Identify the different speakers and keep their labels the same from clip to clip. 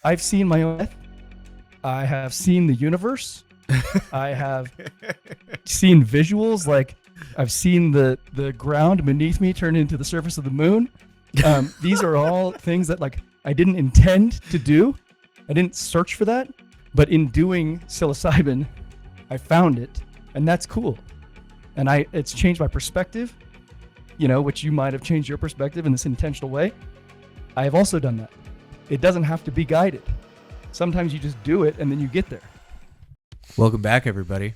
Speaker 1: I've seen my own death. I have seen the universe. I have seen visuals, like I've seen the ground beneath me turn into the surface of the moon. These are all things that like I didn't intend to do. I didn't search for that, but in doing psilocybin, I found it, and that's cool. And it's changed my perspective, which you might have changed your perspective in this intentional way. I have also done that. It doesn't have to be guided. Sometimes you just do it and then you get there.
Speaker 2: Welcome back, everybody.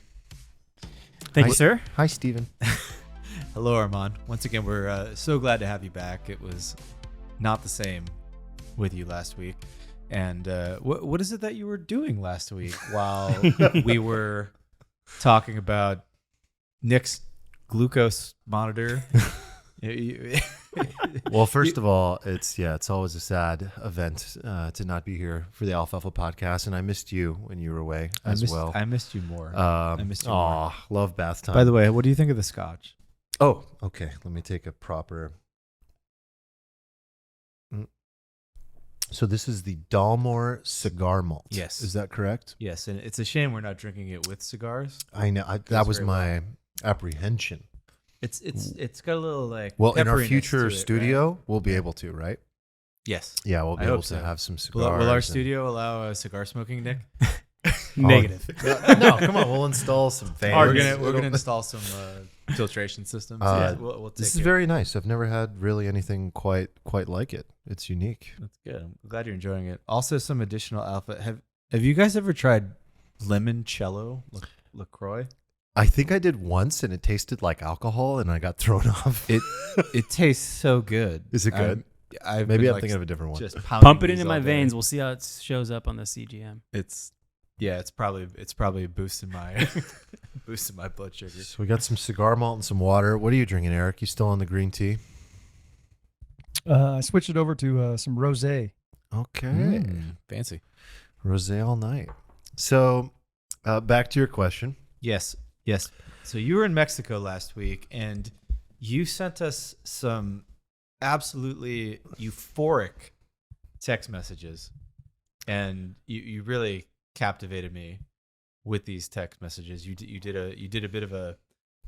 Speaker 3: Thank you, sir.
Speaker 4: Hi, Stephen.
Speaker 2: Hello, Arman. Once again, we're so glad to have you back. It was not the same with you last week. And what is it that you were doing last week while we were talking about Nick's glucose monitor?
Speaker 4: Well, first of all, it's always a sad event to not be here for the Alfalfa podcast, and I missed you when you were away well.
Speaker 2: I missed you more. I missed you more.
Speaker 4: Love bath time.
Speaker 2: By the way, what do you think of the scotch?
Speaker 4: Oh, okay. Let me take a proper. So this is the Dalmore cigar malt.
Speaker 2: Yes.
Speaker 4: Is that correct?
Speaker 2: Yes, and it's a shame we're not drinking it with cigars.
Speaker 4: I know. That was my apprehension.
Speaker 2: It's got a little like
Speaker 4: in our future
Speaker 2: to it,
Speaker 4: studio,
Speaker 2: right?
Speaker 4: we'll be able to, right?
Speaker 2: Yes.
Speaker 4: Yeah, we'll be
Speaker 2: I
Speaker 4: able
Speaker 2: hope
Speaker 4: to
Speaker 2: so.
Speaker 4: have some cigars.
Speaker 2: Will our studio allow cigar smoking, Nick?
Speaker 3: Negative.
Speaker 4: No, come on. We'll install some fans.
Speaker 2: We're gonna install some filtration systems. We'll take
Speaker 4: this is
Speaker 2: it.
Speaker 4: very nice. I've never had really anything quite like it. It's unique.
Speaker 2: That's good. I'm glad you're enjoying it. Also, some additional alpha. Have you guys ever tried limoncello LaCroix?
Speaker 4: I think I did once, and it tasted like alcohol, and I got thrown off.
Speaker 2: It tastes so good.
Speaker 4: Is it good?
Speaker 2: Maybe
Speaker 4: I'm thinking of a different one.
Speaker 2: Just
Speaker 3: Pump it into my veins. We'll see how it shows up on the CGM.
Speaker 2: It's probably boosting my blood sugar.
Speaker 4: So we got some cigar malt and some water. What are you drinking, Eric? You still on the green tea?
Speaker 1: I switched it over to some rosé.
Speaker 4: Okay.
Speaker 2: Fancy.
Speaker 4: Rosé all night. So back to your question.
Speaker 2: Yes. So you were in Mexico last week, and you sent us some absolutely euphoric text messages, and you really captivated me with these text messages. You did a bit of a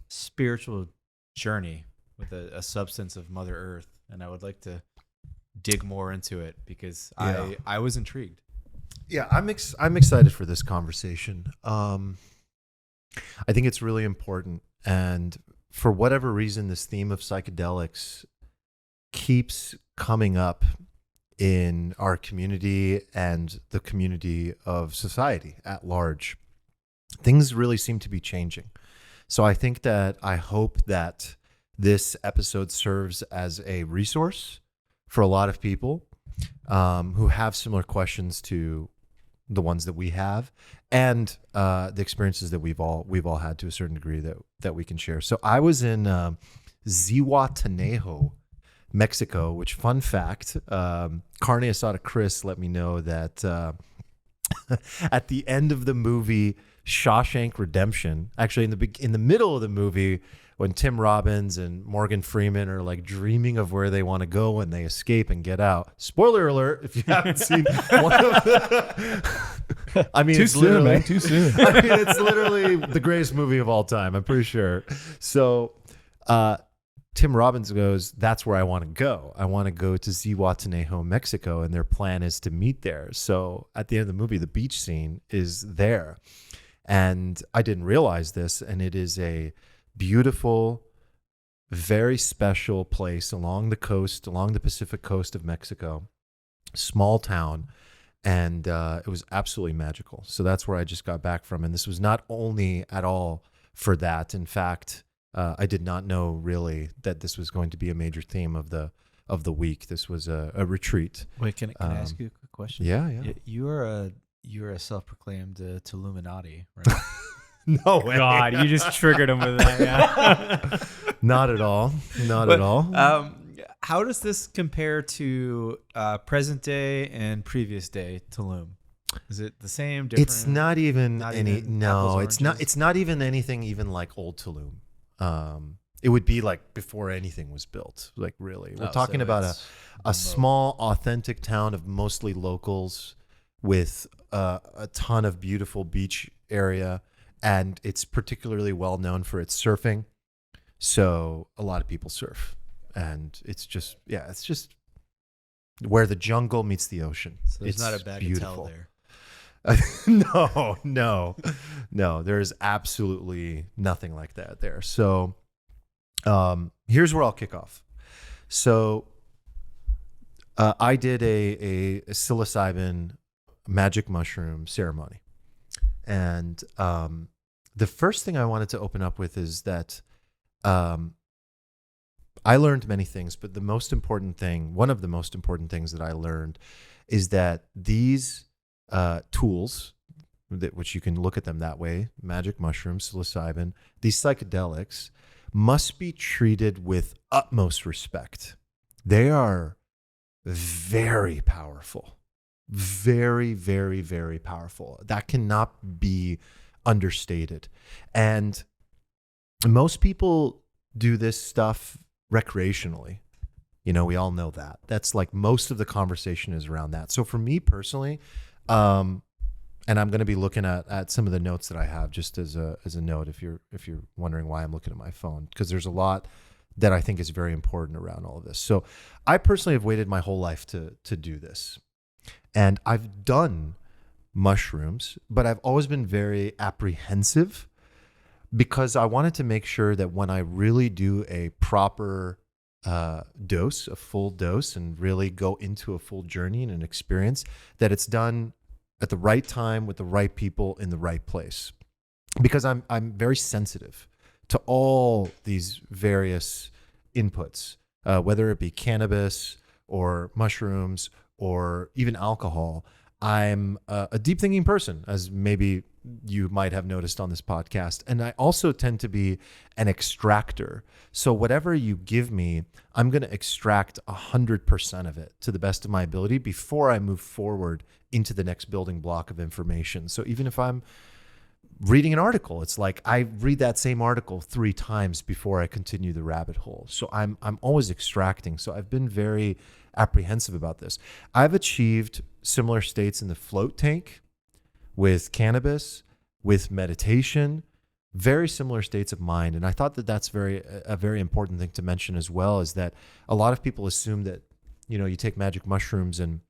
Speaker 2: spiritual journey with a substance of Mother Earth, and I would like to dig more into it because I was intrigued.
Speaker 4: Yeah, I'm excited for this conversation. I think it's really important, and for whatever reason, this theme of psychedelics keeps coming up in our community and the community of society at large. Things really seem to be changing. So I hope that this episode serves as a resource for a lot of people who have similar questions to the ones that we have, and the experiences that we've all had to a certain degree that we can share. So I was in Zihuatanejo, Mexico, which, fun fact, Carne Asada Chris let me know that at the end of the movie Shawshank Redemption, actually in the middle of the movie, when Tim Robbins and Morgan Freeman are like dreaming of where they want to go when they escape and get out. Spoiler alert, if you haven't seen one of the... I mean,
Speaker 1: Too soon, man. Too soon.
Speaker 4: I mean, it's literally the greatest movie of all time, I'm pretty sure. So Tim Robbins goes, that's where I want to go. I want to go to Zihuatanejo, Mexico, and their plan is to meet there. So at the end of the movie, the beach scene is there. And I didn't realize this, and it is a beautiful, very special place along the coast, along the Pacific coast of Mexico, small town, and it was absolutely magical. So that's where I just got back from, and this was not only at all for that. In fact, I did not know really that this was going to be a major theme of the week. This was a retreat.
Speaker 2: Wait, can I ask you a quick question?
Speaker 4: Yeah.
Speaker 2: You're a self-proclaimed Illuminati, right?
Speaker 4: No way.
Speaker 3: God, you just triggered him with that. Yeah.
Speaker 4: Not at all. Not at all.
Speaker 2: How does this compare to present day and previous day Tulum? Is it the same? Different?
Speaker 4: It's not even
Speaker 2: Not
Speaker 4: any.
Speaker 2: even
Speaker 4: No,
Speaker 2: apples,
Speaker 4: it's not.
Speaker 2: oranges?
Speaker 4: It's not even anything even like old Tulum. It would be like before anything was built. Like really, we're talking about a small, authentic town of mostly locals with a ton of beautiful beach area, and it's particularly well known for its surfing. So a lot of people surf, and it's just where the jungle meets the ocean.
Speaker 2: So there's
Speaker 4: It's
Speaker 2: not a bagatelle there.
Speaker 4: No. There's absolutely nothing like that there. So here's where I'll kick off. So I did a psilocybin magic mushroom ceremony. And the first thing I wanted to open up with is that I learned many things, but one of the most important things that I learned is that these tools, which you can look at them that way, magic mushrooms, psilocybin, these psychedelics must be treated with utmost respect. They are very powerful, very, very, very powerful. That cannot be understated. And most people do this stuff recreationally. We all know that. That's like most of the conversation is around that. So for me personally, and I'm going to be looking at some of the notes that I have just as a note, if you're wondering why I'm looking at my phone, because there's a lot that I think is very important around all of this. So I personally have waited my whole life to do this. And I've done mushrooms, but I've always been very apprehensive because I wanted to make sure that when I really do a proper dose, a full dose, and really go into a full journey and an experience, that it's done at the right time with the right people in the right place. Because I'm very sensitive to all these various inputs, whether it be cannabis or mushrooms or even alcohol. I'm a deep thinking person, as maybe you might have noticed on this podcast. And I also tend to be an extractor. So whatever you give me, I'm going to extract 100% of it to the best of my ability before I move forward into the next building block of information. So even if I'm reading an article, it's like I read that same article 3 times before I continue the rabbit hole. So I'm always extracting. So I've been very apprehensive about this. I've achieved similar states in the float tank with cannabis, with meditation, very similar states of mind. And I thought that that's a very important thing to mention as well, is that a lot of people assume that, you take magic mushrooms and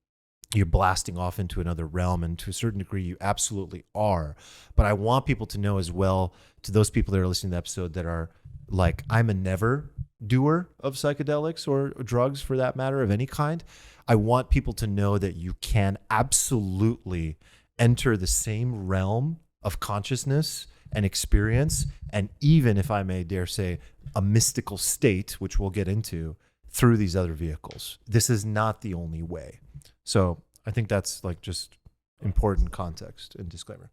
Speaker 4: you're blasting off into another realm, and to a certain degree you absolutely are. But I want people to know as well, to those people that are listening to the episode that are like, I'm a never doer of psychedelics or drugs for that matter of any kind. I want people to know that you can absolutely enter the same realm of consciousness and experience, and even, if I may dare say, a mystical state, which we'll get into, through these other vehicles. This is not the only way. So I think that's like just important context and disclaimer.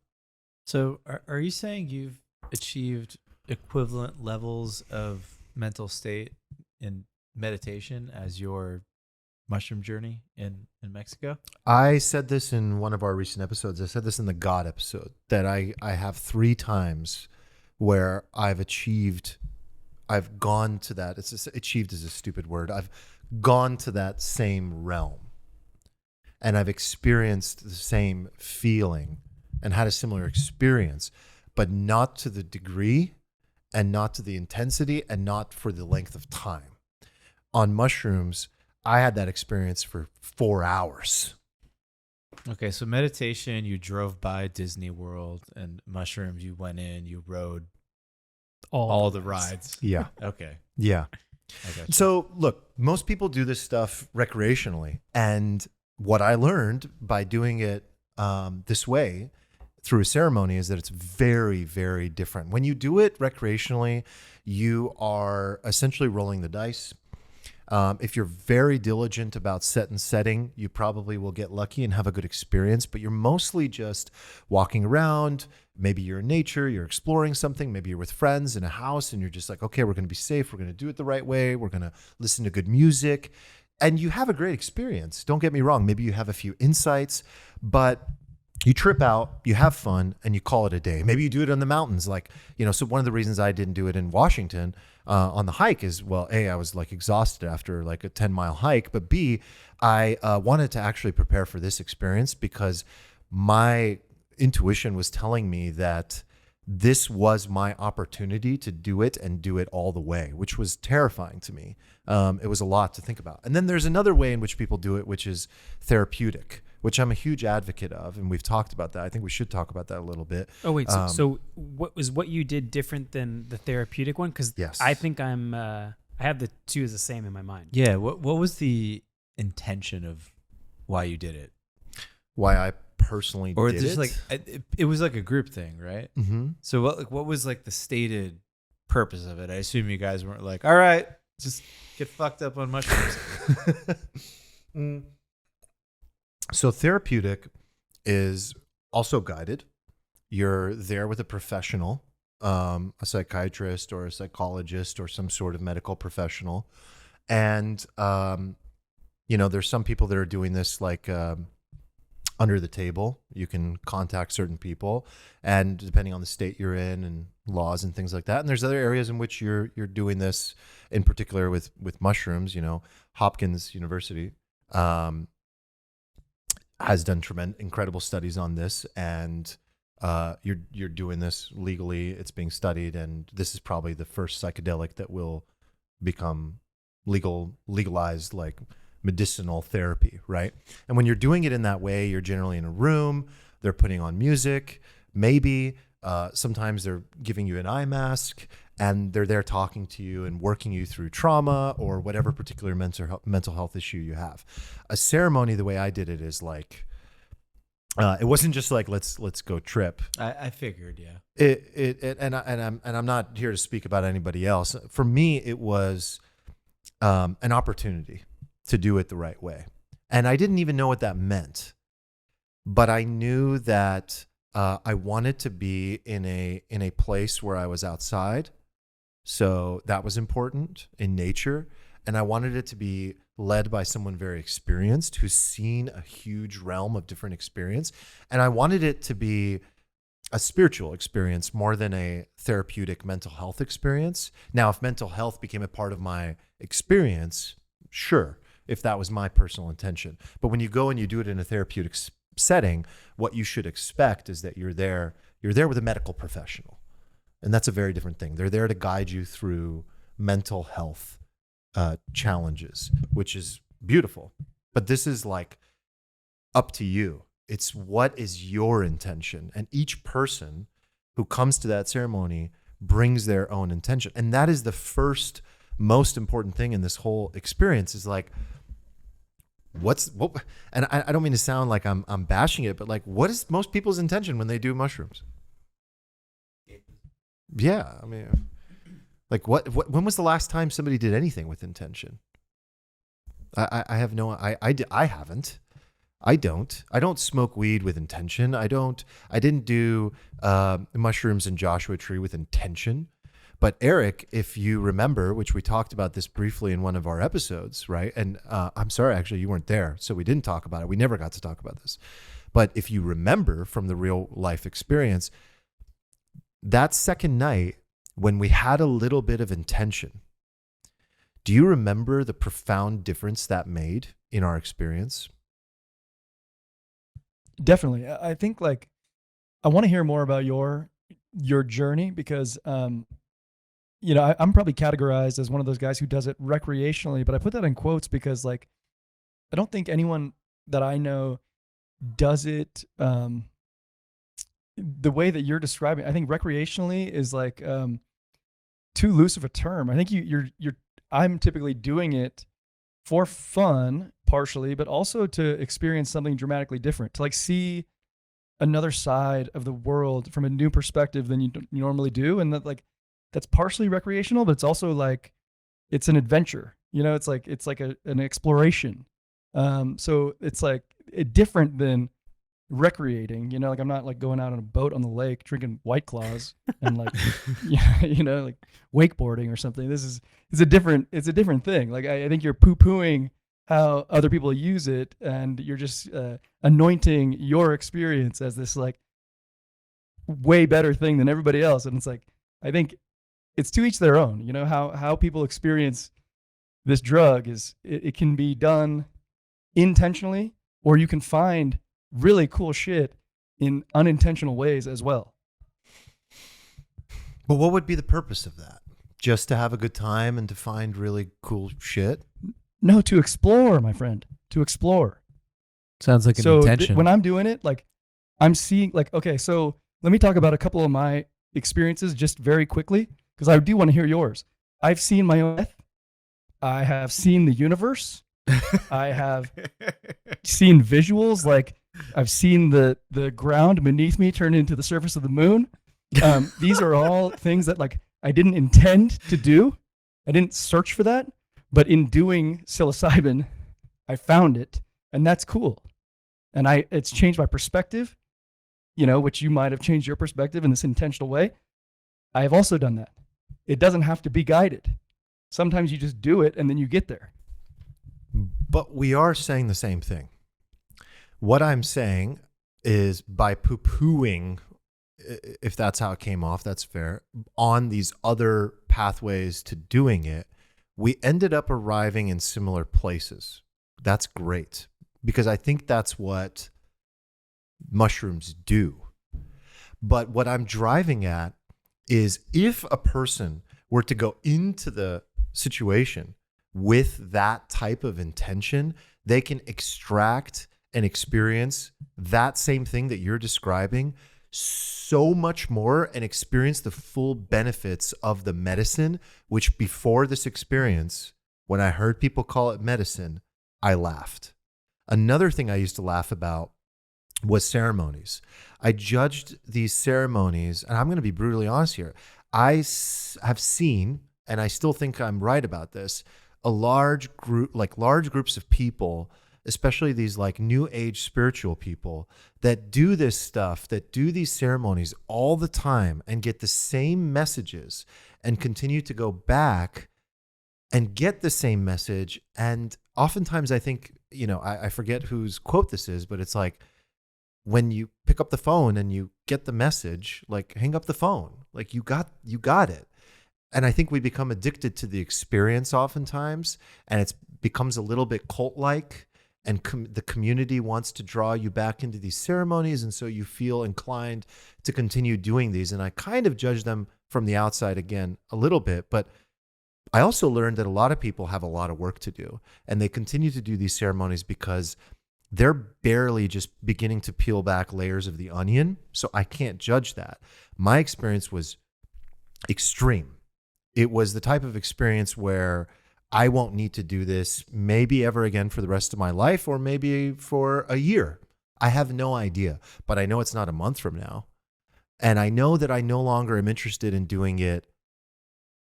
Speaker 2: So are you saying you've achieved equivalent levels of mental state in meditation as your mushroom journey in Mexico? I
Speaker 4: said this in one of our recent episodes. I said this in the God episode, that I have 3 times where I've gone to that. Achieved is a stupid word. I've gone to that same realm, and I've experienced the same feeling and had a similar experience, but not to the degree and not to the intensity and not for the length of time. On mushrooms, I had that experience for 4 hours.
Speaker 2: Okay, so meditation, you drove by Disney World, and mushrooms, you went in, you rode all the rides.
Speaker 4: Yeah.
Speaker 2: Okay.
Speaker 4: Yeah.
Speaker 2: I got you.
Speaker 4: So look, most people do this stuff recreationally. And what I learned by doing it this way through a ceremony is that it's very, very different. When you do it recreationally, you are essentially rolling the dice. If you're very diligent about set and setting, you probably will get lucky and have a good experience, but you're mostly just walking around. Maybe you're in nature, you're exploring something. Maybe you're with friends in a house and you're just like, okay, we're going to be safe. We're going to do it the right way. We're going to listen to good music, and you have a great experience. Don't get me wrong. Maybe you have a few insights, but you trip out, you have fun, and you call it a day. Maybe you do it on the mountains. So one of the reasons I didn't do it in Washington on the hike is, well, A, I was like exhausted after like a 10-mile hike, but B, I wanted to actually prepare for this experience because my intuition was telling me that this was my opportunity to do it and do it all the way, which was terrifying to me. It was a lot to think about. And then there's another way in which people do it, which is therapeutic, which I'm a huge advocate of. And we've talked about that. I think we should talk about that a little bit.
Speaker 3: Oh, wait. So what you did different than the therapeutic one? Because
Speaker 4: Yes.
Speaker 3: I think I have the two as the same in my mind.
Speaker 2: Yeah. What was the intention of why you did it?
Speaker 4: Why I personally
Speaker 2: Or
Speaker 4: did
Speaker 2: just
Speaker 4: it.
Speaker 2: like it was like a group thing, right?
Speaker 4: Mm-hmm.
Speaker 2: So what was like the stated purpose of it? I assume you guys weren't like, all right, just get fucked up on mushrooms.
Speaker 4: So therapeutic is also guided. You're there with a professional, a psychiatrist or a psychologist or some sort of medical professional. And, there's some people that are doing this like under the table. You can contact certain people, and depending on the state you're in and laws and things like that. And there's other areas in which you're doing this, in particular with mushrooms. Hopkins University has done incredible studies on this, and you're doing this legally. It's being studied, and this is probably the first psychedelic that will become legalized, like medicinal therapy, right? And when you're doing it in that way, you're generally in a room. They're putting on music, maybe. Sometimes they're giving you an eye mask, and they're there talking to you and working you through trauma or whatever particular mental health issue you have. A ceremony, the way I did it, is like it wasn't just like let's go trip.
Speaker 2: I figured, yeah.
Speaker 4: I'm not here to speak about anybody else. For me, it was an opportunity to do it the right way, and I didn't even know what that meant, but I knew that I wanted to be in a place where I was outside. So that was important, in nature. And I wanted it to be led by someone very experienced who's seen a huge realm of different experience. And I wanted it to be a spiritual experience more than a therapeutic mental health experience. Now, if mental health became a part of my experience, sure, if that was my personal intention. But when you go and you do it in a therapeutic setting, what you should expect is that you're there with a medical professional. And that's a very different thing. They're there to guide you through mental health challenges, which is beautiful. But this is like up to you. It's what is your intention. And each person who comes to that ceremony brings their own intention. And that is the first most important thing in this whole experience, is like, what? And I don't mean to sound like I'm bashing it, but like, what is most people's intention when they do mushrooms? Yeah, I mean, like what when was the last time somebody did anything with intention? I have no, I haven't. I don't smoke weed with intention. I didn't do mushrooms and Joshua Tree with intention. But Eric, if you remember, which we talked about this briefly in one of our episodes, right? And I'm sorry, actually, you weren't there, so we didn't talk about it. We never got to talk about this. But if you remember from the real life experience, that second night when we had a little bit of intention, do you remember the profound difference that made in our experience?
Speaker 1: Definitely. I think like I want to hear more about your journey, because I'm probably categorized as one of those guys who does it recreationally, but I put that in quotes because like I don't think anyone that I know does it the way that you're describing. I think recreationally is like too loose of a term. I think I'm typically doing it for fun partially, but also to experience something dramatically different, to like see another side of the world from a new perspective than you normally do. And that like, that's partially recreational, but it's also like, it's an adventure, it's like an exploration. So it's like different than recreating, like I'm not like going out on a boat on the lake drinking White Claws and like like wakeboarding or something. It's a different thing. Like I think you're poo-pooing how other people use it, and you're just anointing your experience as this like way better thing than everybody else. And it's like, I think it's to each their own, how people experience this drug is it can be done intentionally, or you can find really cool shit in unintentional ways as well.
Speaker 4: But what would be the purpose of that? Just to have a good time and to find really cool shit?
Speaker 1: No, to explore, my friend, to explore.
Speaker 3: Sounds like an
Speaker 1: So
Speaker 3: intention.
Speaker 1: when I'm doing it, like I'm seeing, like, okay, so let me talk about a couple of my experiences just very quickly, because I do want to hear yours. I've seen my own death. I have seen the universe. I have seen visuals, like I've seen the ground beneath me turn into the surface of the moon. These are all things that like I didn't intend to do. I didn't search for that, but in doing psilocybin, I found it, and that's cool. And it's changed my perspective, which you might have changed your perspective in this intentional way. I have also done that. It doesn't have to be guided. Sometimes you just do it and then you get there.
Speaker 4: But we are saying the same thing. What I'm saying is by poo-pooing, if that's how it came off, that's fair, on these other pathways to doing it, we ended up arriving in similar places. That's great, because I think that's what mushrooms do. But what I'm driving at is if a person were to go into the situation with that type of intention, they can extract and experience that same thing that you're describing so much more and experience the full benefits of the medicine, which before this experience, when I heard people call it medicine, I laughed. Another thing I used to laugh about was ceremonies. I judged these ceremonies, and I'm going to be brutally honest here. I have seen, and I still think I'm right about this, a large groups of people, especially these like new age spiritual people that do this stuff, that do these ceremonies all the time and get the same messages and continue to go back and get the same message. And oftentimes I think, I forget whose quote this is, but it's like, when you pick up the phone and you get the message, like hang up the phone, like you got it. And I think we become addicted to the experience oftentimes, and it becomes a little bit cult-like, and the community wants to draw you back into these ceremonies, and so you feel inclined to continue doing these. And I kind of judge them from the outside again a little bit, but I also learned that a lot of people have a lot of work to do, and they continue to do these ceremonies because they're barely just beginning to peel back layers of the onion. So I can't judge that. My experience was extreme. It was the type of experience where I won't need to do this maybe ever again for the rest of my life, or maybe for a year. I have no idea, but I know it's not a month from now. And I know that I no longer am interested in doing it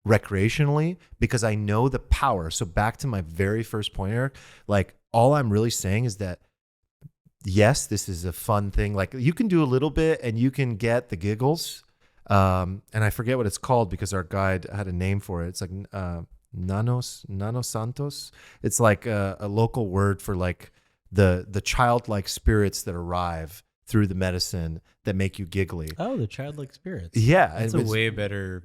Speaker 4: recreationally because I know the power. So back to my very first point, Eric, like all I'm really saying is that yes, this is a fun thing. Like you can do a little bit and you can get the giggles. And I forget what it's called because our guide had a name for it. It's like Nano Santos. It's like a local word for like the childlike spirits that arrive through the medicine that make you giggly.
Speaker 2: Oh, the childlike spirits.
Speaker 4: Yeah.
Speaker 2: That's a way better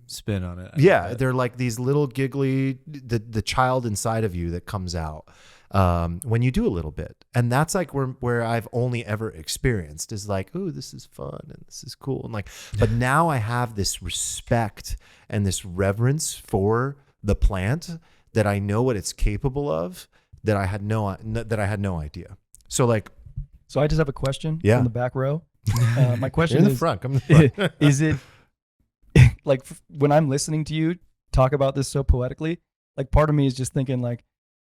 Speaker 2: spin on it.
Speaker 4: Yeah, they're like these little giggly, the child inside of you that comes out when you do a little bit. And that's like where I've only ever experienced is like, oh, this is fun and this is cool. And like, but now I have this respect and this reverence for the plant that I know what it's capable of that I had no idea. So
Speaker 1: I just have a question
Speaker 4: Yeah.
Speaker 1: in the back row. My question
Speaker 4: You're in
Speaker 1: is,
Speaker 4: the front. Come in the front.
Speaker 1: is it like when I'm listening to you talk about this so poetically, like part of me is just thinking like,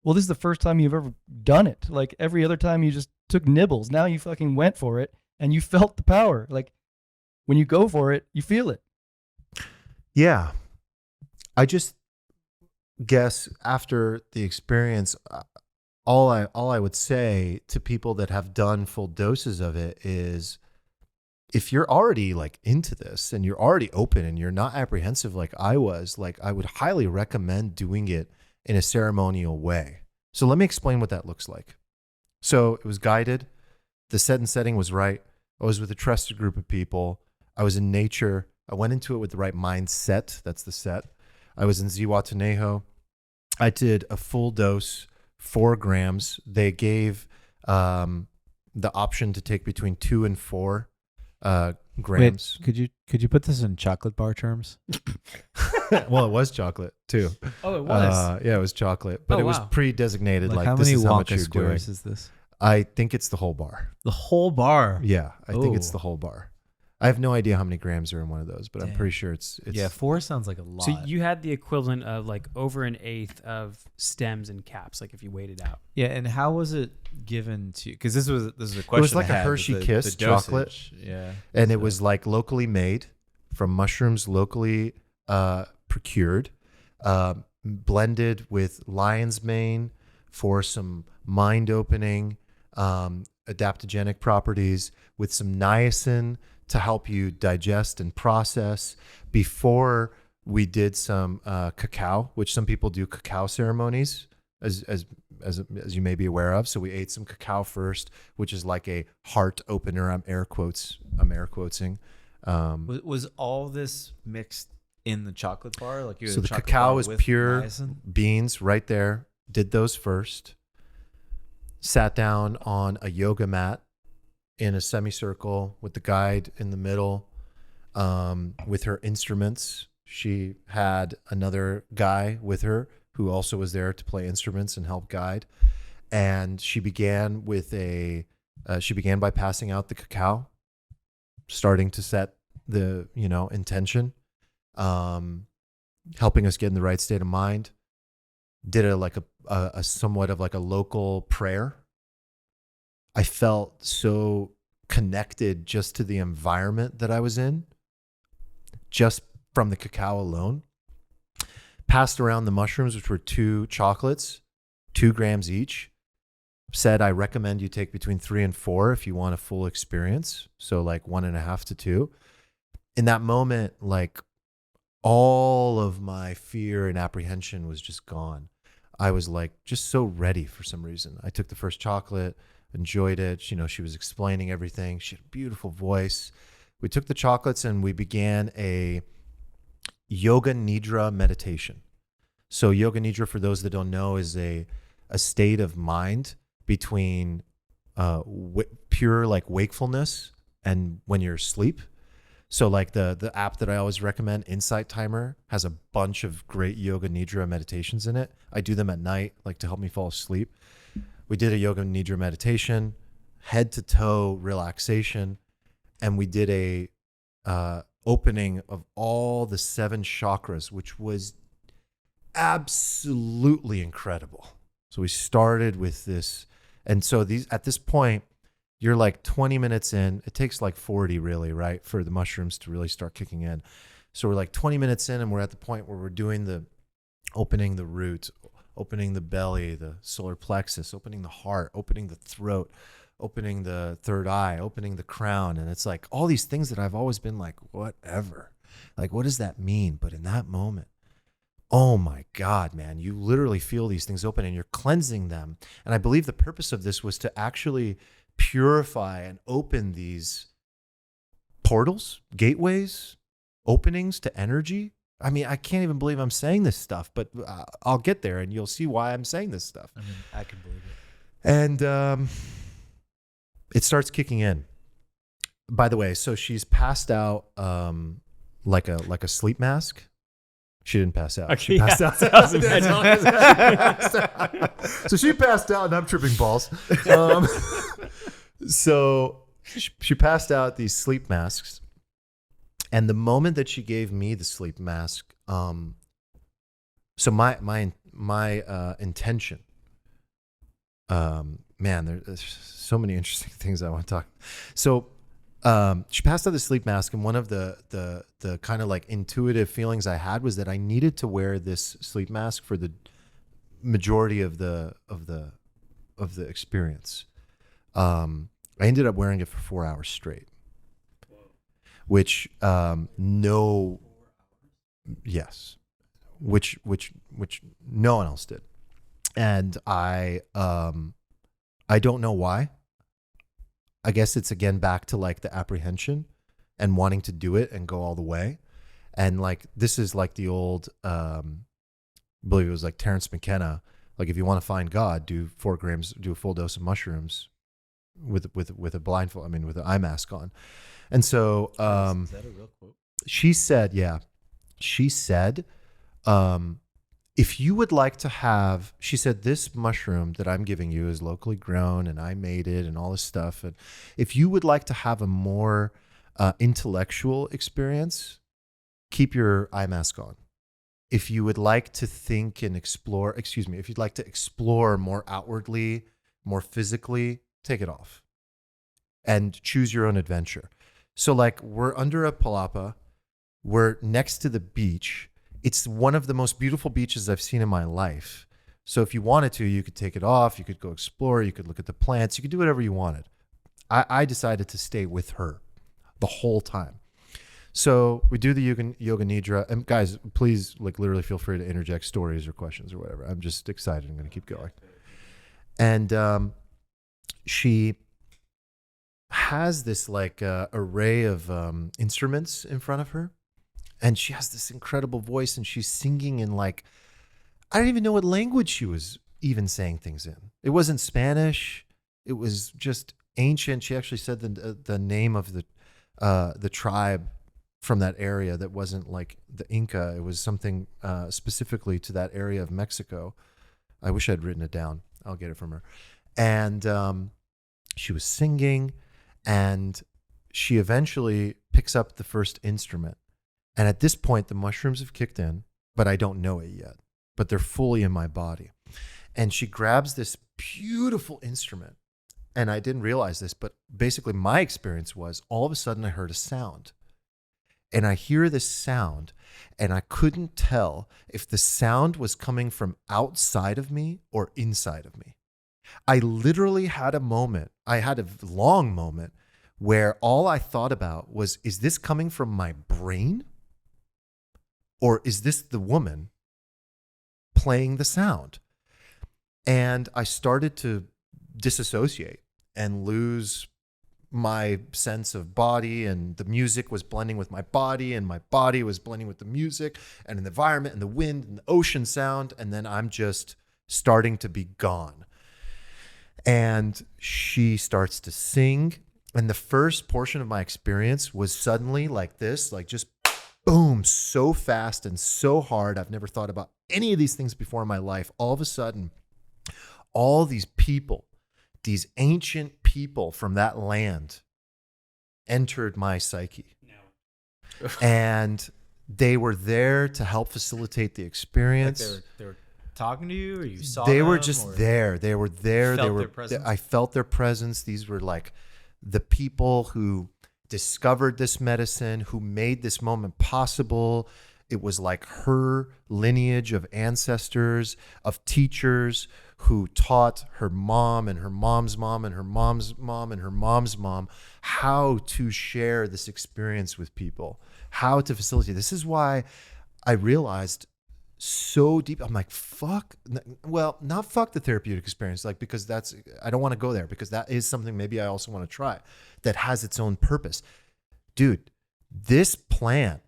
Speaker 1: well, this is the first time you've ever done it. Like every other time you just took nibbles. Now you fucking went for it and you felt the power. Like when you go for it, you feel it.
Speaker 4: Yeah. I just guess after the experience, all I would say to people that have done full doses of it is if you're already like into this and you're already open and you're not apprehensive like I was, like I would highly recommend doing it in a ceremonial way. So let me explain what that looks like. So it was guided. The set and setting was right. I was with a trusted group of people. I was in nature. I went into it with the right mindset. That's the set. I was in Zihuatanejo. I did a full dose, 4 grams. They gave the option to take between 2 and 4 grams.
Speaker 5: Wait, could you put this in chocolate bar terms?
Speaker 4: Well, it was chocolate too.
Speaker 3: Oh, it was.
Speaker 4: Yeah, it was chocolate, but
Speaker 3: Oh,
Speaker 4: it was
Speaker 3: wow.
Speaker 4: pre-designated. Like
Speaker 5: how
Speaker 4: this
Speaker 5: many
Speaker 4: is how much
Speaker 5: Wonka
Speaker 4: you're doing.
Speaker 5: squares is this?
Speaker 4: I think it's the whole bar.
Speaker 2: The whole bar.
Speaker 4: Yeah, I think it's
Speaker 2: Oh.
Speaker 4: the whole bar. I have no idea how many grams are in one of those, but I'm
Speaker 2: Dang.
Speaker 4: pretty sure it's
Speaker 2: Yeah, 4 sounds like a lot.
Speaker 3: So you had the equivalent of like over an eighth of stems and caps, like if you weighed it out.
Speaker 2: yeah, and how was it given to? Because this is a question.
Speaker 4: It was like
Speaker 2: I
Speaker 4: a
Speaker 2: had,
Speaker 4: Hershey
Speaker 2: the
Speaker 4: Kiss chocolate.
Speaker 2: dosage. Yeah,
Speaker 4: and it
Speaker 2: So-
Speaker 4: was like locally made from mushrooms locally procured, blended with lion's mane for some mind-opening adaptogenic properties, with some niacin to help you digest and process. Before we did some cacao, which some people do cacao ceremonies, as you may be aware of. So we ate some cacao first, which is like a heart opener. I'm air quoting.
Speaker 2: Was all this mixed in the chocolate bar? Like you had
Speaker 4: So
Speaker 2: a
Speaker 4: the
Speaker 2: chocolate
Speaker 4: cacao
Speaker 2: bar
Speaker 4: was
Speaker 2: with
Speaker 4: pure
Speaker 2: niacin?
Speaker 4: beans right there. Did those first. Sat down on a yoga mat in a semicircle with the guide in the middle, with her instruments. She had another guy with her who also was there to play instruments and help guide. And she began by passing out the cacao, starting to set the intention, helping us get in the right state of mind. Did a somewhat of like a local prayer. I felt so connected just to the environment that I was in, just from the cacao alone. Passed around the mushrooms, which were 2 chocolates, 2 grams each. Said, I recommend you take between 3 and 4 if you want a full experience. So like 1.5 to 2. In that moment, like all of my fear and apprehension was just gone. I was like just so ready for some reason. I took the first chocolate, enjoyed it. She was explaining everything. She had a beautiful voice. We took the chocolates and we began a yoga nidra meditation. So yoga nidra, for those that don't know, is a state of mind between pure like wakefulness and when you're asleep. So like the app that I always recommend, Insight Timer, has a bunch of great yoga nidra meditations in it. I do them at night, like to help me fall asleep. We did a yoga nidra meditation, head to toe relaxation, and we did a opening of all the 7 chakras, which was absolutely incredible. So we started with this, and so at this point, you're like 20 minutes in. It takes like 40 really, right, for the mushrooms to really start kicking in. So we're like 20 minutes in and we're at the point where we're doing the opening the root, opening the belly, the solar plexus, opening the heart, opening the throat, opening the third eye, opening the crown. And it's like all these things that I've always been like, whatever. Like, what does that mean? But in that moment, oh my God, man, you literally feel these things open and you're cleansing them. And I believe the purpose of this was to actually purify and open these portals, gateways, openings to energy. I mean, I can't even believe I'm saying this stuff, but I'll get there and you'll see why I'm saying this stuff.
Speaker 2: I mean, I can believe it.
Speaker 4: And it starts kicking in. By the way, so she's passed out like a sleep mask. She didn't pass out. She passed out. So she passed out and I'm tripping balls. So she passed out these sleep masks. And the moment that she gave me the sleep mask, so my intention, man, there's so many interesting things I want to talk. So she passed out the sleep mask, and one of the kind of like intuitive feelings I had was that I needed to wear this sleep mask for the majority of the experience. I ended up wearing it for 4 hours straight, which yes, which no one else did, and I don't know why. I guess it's again back to like the apprehension and wanting to do it and go all the way. And like, this is like the old, I believe it was like Terrence McKenna. Like, if you want to find God, do 4 grams, do a full dose of mushrooms with a blindfold. I mean, with an eye mask on. And so
Speaker 2: Is that a real quote?
Speaker 4: she said, if you would like to have, she said, this mushroom that I'm giving you is locally grown and I made it and all this stuff. And if you would like to have a more intellectual experience, keep your eye mask on. If you would like to think and explore, if you'd like to explore more outwardly, more physically, take it off and choose your own adventure. So like we're under a palapa, we're next to the beach. It's one of the most beautiful beaches I've seen in my life. So if you wanted to, you could take it off, you could go explore, you could look at the plants, you could do whatever you wanted. I decided to stay with her the whole time. So we do the yoga nidra. And guys, please like literally feel free to interject stories or questions or whatever. I'm just excited. I'm going to keep going. And she has this like array of instruments in front of her. And she has this incredible voice and she's singing in like, I don't even know what language she was even saying things in. It wasn't Spanish. It was just ancient. She actually said the name of the tribe from that area that wasn't like the Inca. It was something specifically to that area of Mexico. I wish I'd written it down. I'll get it from her. And she was singing and she eventually picks up the first instrument. And at this point, the mushrooms have kicked in, but I don't know it yet. But they're fully in my body. And she grabs this beautiful instrument. And I didn't realize this, but basically my experience was all of a sudden I heard a sound. And I hear this sound, and I couldn't tell if the sound was coming from outside of me or inside of me. I literally had a moment, I had a long moment, where all I thought about was, is this coming from my brain? Or is this the woman playing the sound? And I started to disassociate and lose my sense of body, and the music was blending with my body, and my body was blending with the music and the environment and the wind and the ocean sound. And then I'm just starting to be gone. And she starts to sing. And the first portion of my experience was suddenly like this, like just boom, so fast and so hard. I've never thought about any of these things before in my life. All of a sudden, all these people, these ancient people from that land entered my psyche. No. And they were there to help facilitate the experience.
Speaker 2: Like they were talking to you, or you saw
Speaker 4: they
Speaker 2: them?
Speaker 4: were just there. They were there.
Speaker 2: Felt their presence?
Speaker 4: I felt their presence. These were like the people who discovered this medicine, who made this moment possible. It was like her lineage of ancestors, of teachers who taught her mom and her mom's mom and her mom's mom and her mom's mom how to share this experience with people, how to facilitate. This is why I realized so deep. I'm like, fuck. Well, not fuck the therapeutic experience, like, because I don't want to go there, because that is something maybe I also want to try that has its own purpose. Dude, this plant,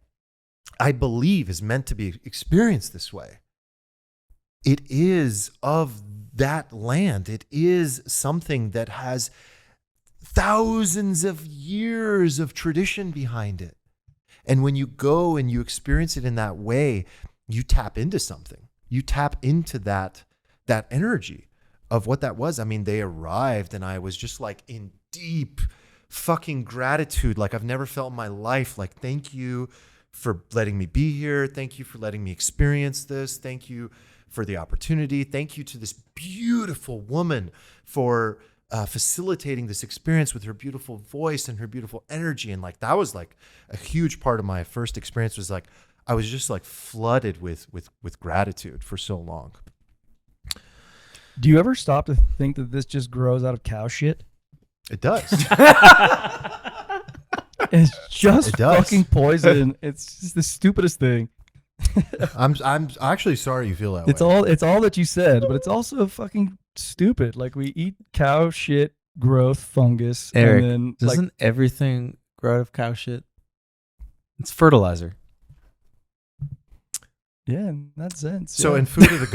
Speaker 4: I believe, is meant to be experienced this way. It is of that land. It is something that has thousands of years of tradition behind it. And when you go and you experience it in that way, you tap into something. You tap into that energy of what that was. I mean, they arrived and I was just like in deep fucking gratitude like I've never felt in my life. Like, thank you for letting me be here. Thank you for letting me experience this. Thank you for the opportunity. Thank you to this beautiful woman for facilitating this experience with her beautiful voice and her beautiful energy. And like, that was like a huge part of my first experience, was like, I was just like flooded with gratitude for so long.
Speaker 1: Do you ever stop to think that this just grows out of cow shit?
Speaker 4: It does.
Speaker 1: It's just
Speaker 4: It does.
Speaker 1: fucking poison. It's just the stupidest thing.
Speaker 4: I'm actually sorry you feel that way.
Speaker 1: It's all that you said, but it's also fucking stupid. Like, we eat cow shit, growth, fungus,
Speaker 5: Eric,
Speaker 1: and then
Speaker 5: doesn't everything grow out of cow shit? It's fertilizer.
Speaker 1: Yeah, in that sense.
Speaker 4: So
Speaker 1: yeah.
Speaker 4: in Food of the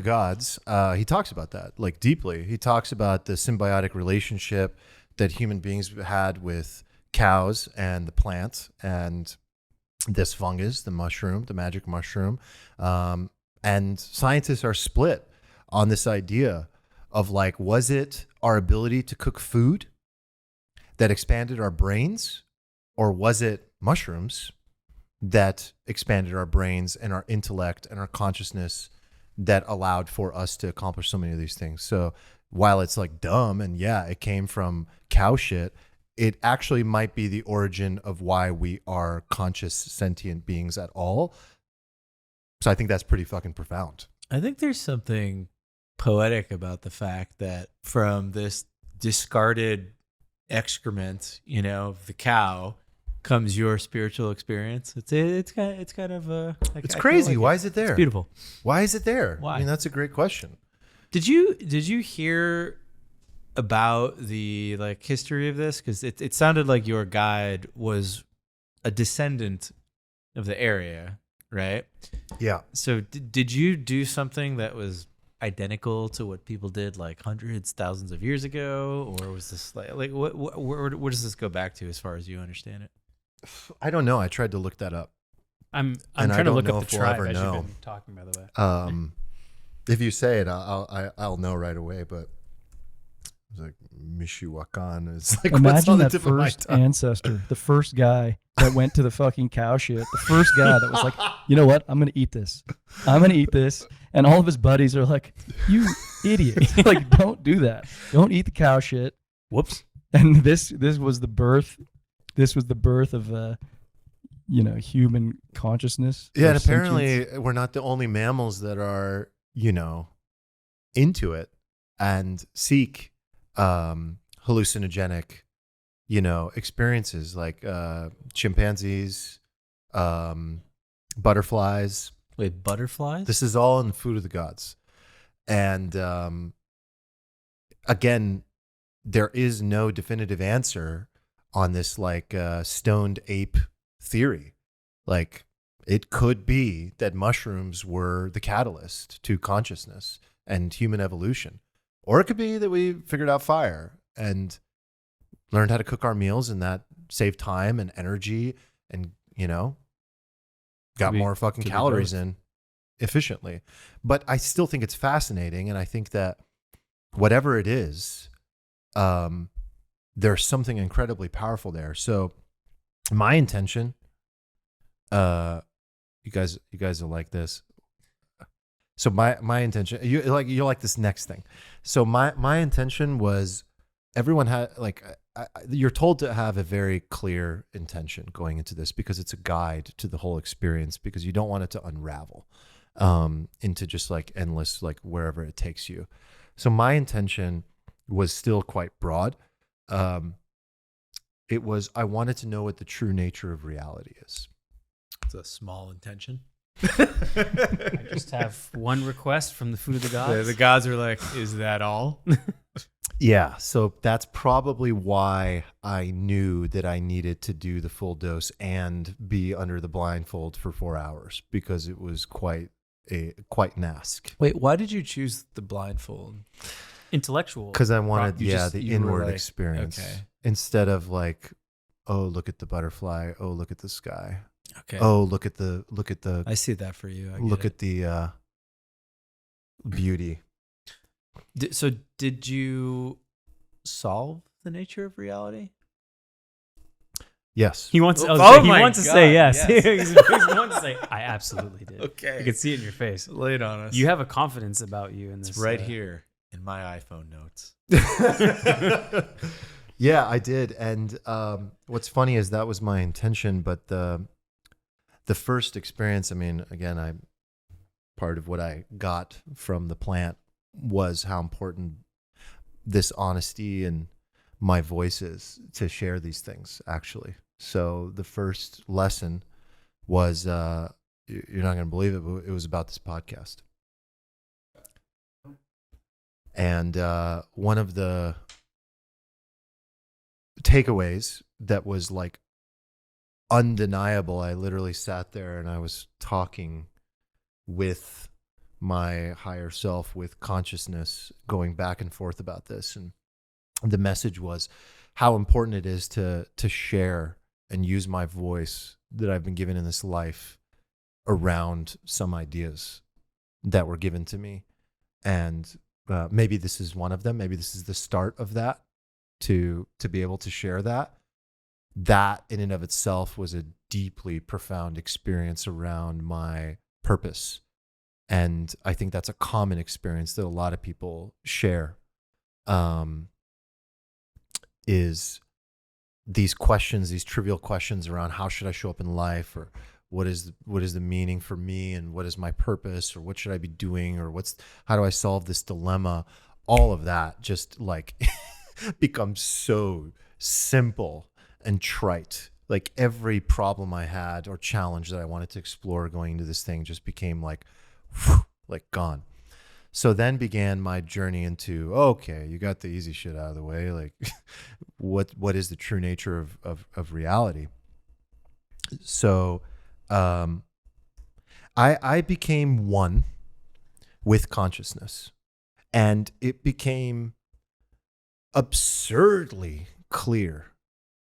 Speaker 4: Gods, he talks about that like deeply. He talks about the symbiotic relationship that human beings had with cows and the plant and this fungus, the mushroom, the magic mushroom. And scientists are split on this idea of like, was it our ability to cook food that expanded our brains, or was it mushrooms that expanded our brains and our intellect and our consciousness that allowed for us to accomplish so many of these things? So while it's like dumb and yeah, it came from cow shit, it actually might be the origin of why we are conscious sentient beings at all. So I think that's pretty fucking profound.
Speaker 2: I think there's something poetic about the fact that from this discarded excrement, of the cow, comes your spiritual experience. It's kind of
Speaker 4: It's crazy. Why is it there?
Speaker 3: It's beautiful.
Speaker 4: Why is it there?
Speaker 2: Why?
Speaker 4: I mean, that's a great question.
Speaker 2: Did you hear about the history of this? Because it sounded like your guide was a descendant of the area, right?
Speaker 4: Yeah.
Speaker 2: So did you do something that was identical to what people did like hundreds, thousands of years ago, or was this like where does this go back to as far as you understand it?
Speaker 4: I don't know. I tried to look that up.
Speaker 3: I'm
Speaker 4: And I
Speaker 3: trying to
Speaker 4: don't
Speaker 3: look
Speaker 4: know
Speaker 3: up
Speaker 4: if
Speaker 3: the
Speaker 4: we'll
Speaker 3: tribe
Speaker 4: ever
Speaker 3: as
Speaker 4: know.
Speaker 3: you've been talking, by the way.
Speaker 4: If you say it, I'll know right away. But it's like Michoacan is like what's
Speaker 1: Imagine
Speaker 4: on the
Speaker 1: that
Speaker 4: tip of my
Speaker 1: first
Speaker 4: tongue.
Speaker 1: ancestor, the first guy that went to the fucking cow shit, the first guy that was like, you know what? I'm going to eat this. I'm going to eat this. And all of his buddies are like, you idiot. Like, don't do that. Don't eat the cow shit.
Speaker 3: Whoops.
Speaker 1: And this was the birth. This was the birth of, human consciousness.
Speaker 4: Yeah,
Speaker 1: or
Speaker 4: and apparently
Speaker 1: sentience.
Speaker 4: we're not the only mammals that are, into it and seek hallucinogenic, experiences like chimpanzees, butterflies.
Speaker 2: Wait, butterflies?
Speaker 4: This is all in the Food of the Gods. And again, there is no definitive answer on this stoned ape theory. Like, it could be that mushrooms were the catalyst to consciousness and human evolution. Or it could be that we figured out fire and learned how to cook our meals, and that saved time and energy and, got more fucking
Speaker 2: could be
Speaker 4: calories
Speaker 2: both.
Speaker 4: in efficiently. But I still think it's fascinating, and I think that whatever it is, there's something incredibly powerful there. So my intention, you guys will like this. So my intention, you like this next thing. So my intention was, everyone had you're told to have a very clear intention going into this, because it's a guide to the whole experience, because you don't want it to unravel into just endless wherever it takes you. So my intention was still quite broad. It was, I wanted to know what the true nature of reality is.
Speaker 2: It's a small intention.
Speaker 3: I just have one request from the Food of the Gods.
Speaker 2: The gods are like, is that all?
Speaker 4: Yeah, so that's probably why I knew that I needed to do the full dose and be under the blindfold for 4 hours, because it was quite an ask.
Speaker 2: Wait, why did you choose the blindfold?
Speaker 3: Intellectual.
Speaker 4: Because I wanted,
Speaker 2: You
Speaker 4: the
Speaker 2: were
Speaker 4: inward
Speaker 2: like,
Speaker 4: experience.
Speaker 2: okay.
Speaker 4: Instead of oh, look at the butterfly. Oh, look at the sky.
Speaker 2: Okay.
Speaker 4: Oh, look at the
Speaker 2: I see that for you.
Speaker 4: look at the beauty.
Speaker 2: So did you solve the nature of reality?
Speaker 4: Yes.
Speaker 3: He wants.
Speaker 2: Oh
Speaker 3: he
Speaker 2: my
Speaker 3: wants to
Speaker 2: God,
Speaker 3: say yes.
Speaker 2: yes.
Speaker 3: He wants to say, I absolutely did.
Speaker 2: Okay.
Speaker 3: You can see it in your face.
Speaker 2: Lay it on us.
Speaker 3: You have a confidence about you in this.
Speaker 2: it's right here in my iPhone notes.
Speaker 4: Yeah, I did. And what's funny is that was my intention, but the first experience, I mean, again, part of what I got from the plant was how important this honesty and my voice is to share these things, actually. So the first lesson was, you're not going to believe it, but it was about this podcast. And one of the takeaways that was undeniable, I literally sat there and I was talking with my higher self, with consciousness, going back and forth about this. And the message was how important it is to share and use my voice that I've been given in this life around some ideas that were given to me. And maybe this is one of them. Maybe this is the start of that, to be able to share that. That in and of itself was a deeply profound experience around my purpose. And I think that's a common experience that a lot of people share, is these questions, these trivial questions around how should I show up in life, or what is the meaning for me, and what is my purpose, or what should I be doing, or how do I solve this dilemma? All of that just like becomes so simple and trite. Like every problem I had or challenge that I wanted to explore going into this thing just became like gone. So then began my journey into, okay, you got the easy shit out of the way. Like what is the true nature of reality? So I became one with consciousness, and it became absurdly clear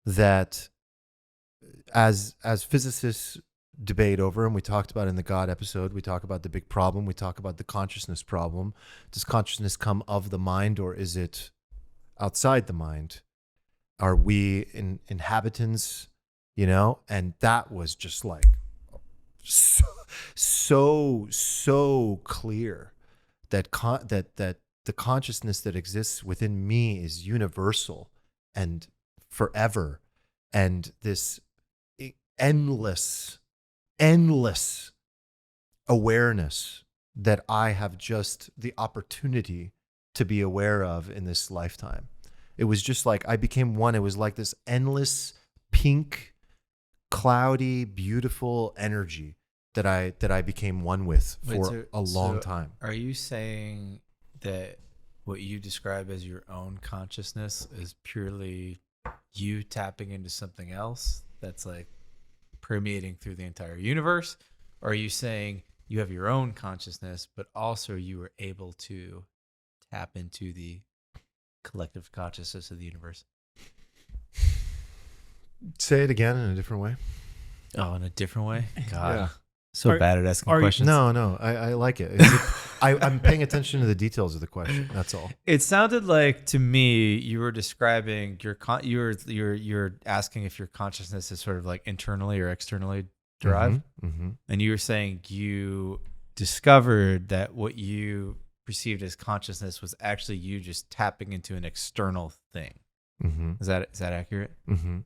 Speaker 4: that as physicists debate over, and we talked about in the God episode, we talk about the big problem, we talk about the consciousness problem. Does consciousness come of the mind, or is it outside the mind? Are we inhabitants, And that was just like so clear that that the consciousness that exists within me is universal and forever, and this endless awareness that I have just the opportunity to be aware of in this lifetime. It was just like I became one. It was like this endless pink, cloudy, beautiful energy that I became one with for a long time.
Speaker 2: Are you saying that what you describe as your own consciousness is purely you tapping into something else that's like permeating through the entire universe? Or are you saying you have your own consciousness, but also you were able to tap into the collective consciousness of the universe?
Speaker 4: Say it again in a different way.
Speaker 2: Oh, in a different way? God.
Speaker 4: Yeah.
Speaker 2: So bad at asking questions.
Speaker 4: No, I like it. I'm paying attention to the details of the question. That's all.
Speaker 2: It sounded like to me you were describing you're asking if your consciousness is sort of like internally or externally derived, and you were saying you discovered that what you perceived as consciousness was actually you just tapping into an external thing. Is that accurate? And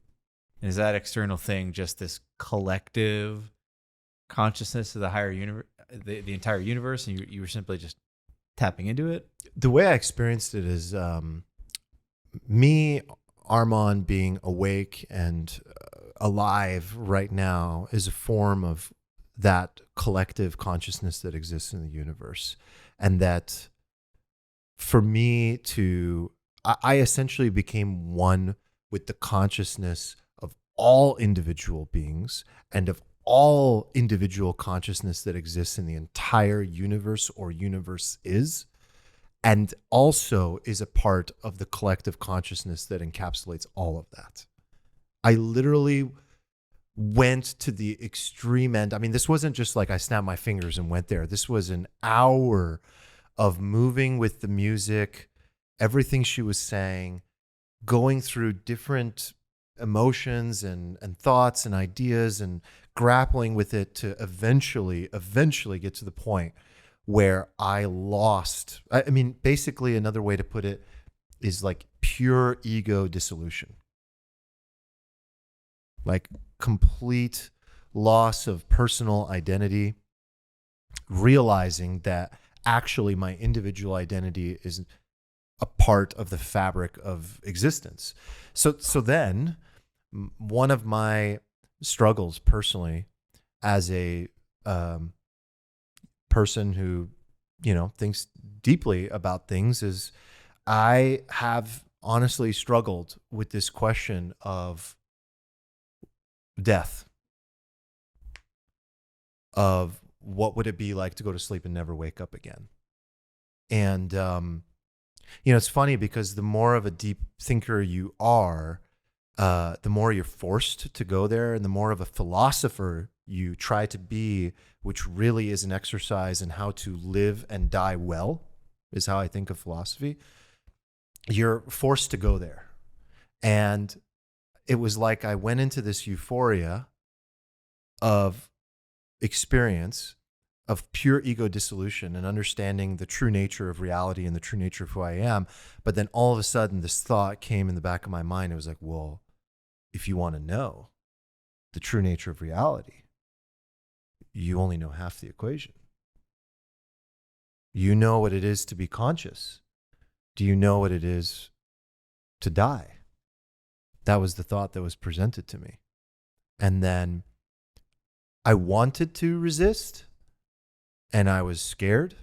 Speaker 2: is that external thing just this collective consciousness of the higher universe, the entire universe, and you were simply just tapping into it?
Speaker 4: The way I experienced it is me, Arman, being awake and alive right now is a form of that collective consciousness that exists in the universe. And that for me I essentially became one with the consciousness of all individual beings and of all individual consciousness that exists in the entire universe or universe is, and also is a part of the collective consciousness that encapsulates all of that. I literally went to the extreme end. I mean, this wasn't just like I snapped my fingers and went there. This was an hour of moving with the music, everything she was saying, going through different emotions and thoughts and ideas and grappling with it to eventually get to the point where I lost. I mean, basically another way to put it is like pure ego dissolution. Like complete loss of personal identity, realizing that actually my individual identity is a part of the fabric of existence. So then one of my struggles personally as a person who, thinks deeply about things is I have honestly struggled with this question of death, of what would it be like to go to sleep and never wake up again? And, it's funny because the more of a deep thinker you are, the more you're forced to go there, and the more of a philosopher you try to be, which really is an exercise in how to live and die well, is how I think of philosophy. You're forced to go there. And it was like I went into this euphoria of experience of pure ego dissolution and understanding the true nature of reality and the true nature of who I am. But then all of a sudden, this thought came in the back of my mind. It was like, well, if you want to know the true nature of reality, you only know half the equation. You know what it is to be conscious. Do you know what it is to die? That was the thought that was presented to me. And then I wanted to resist, and I was scared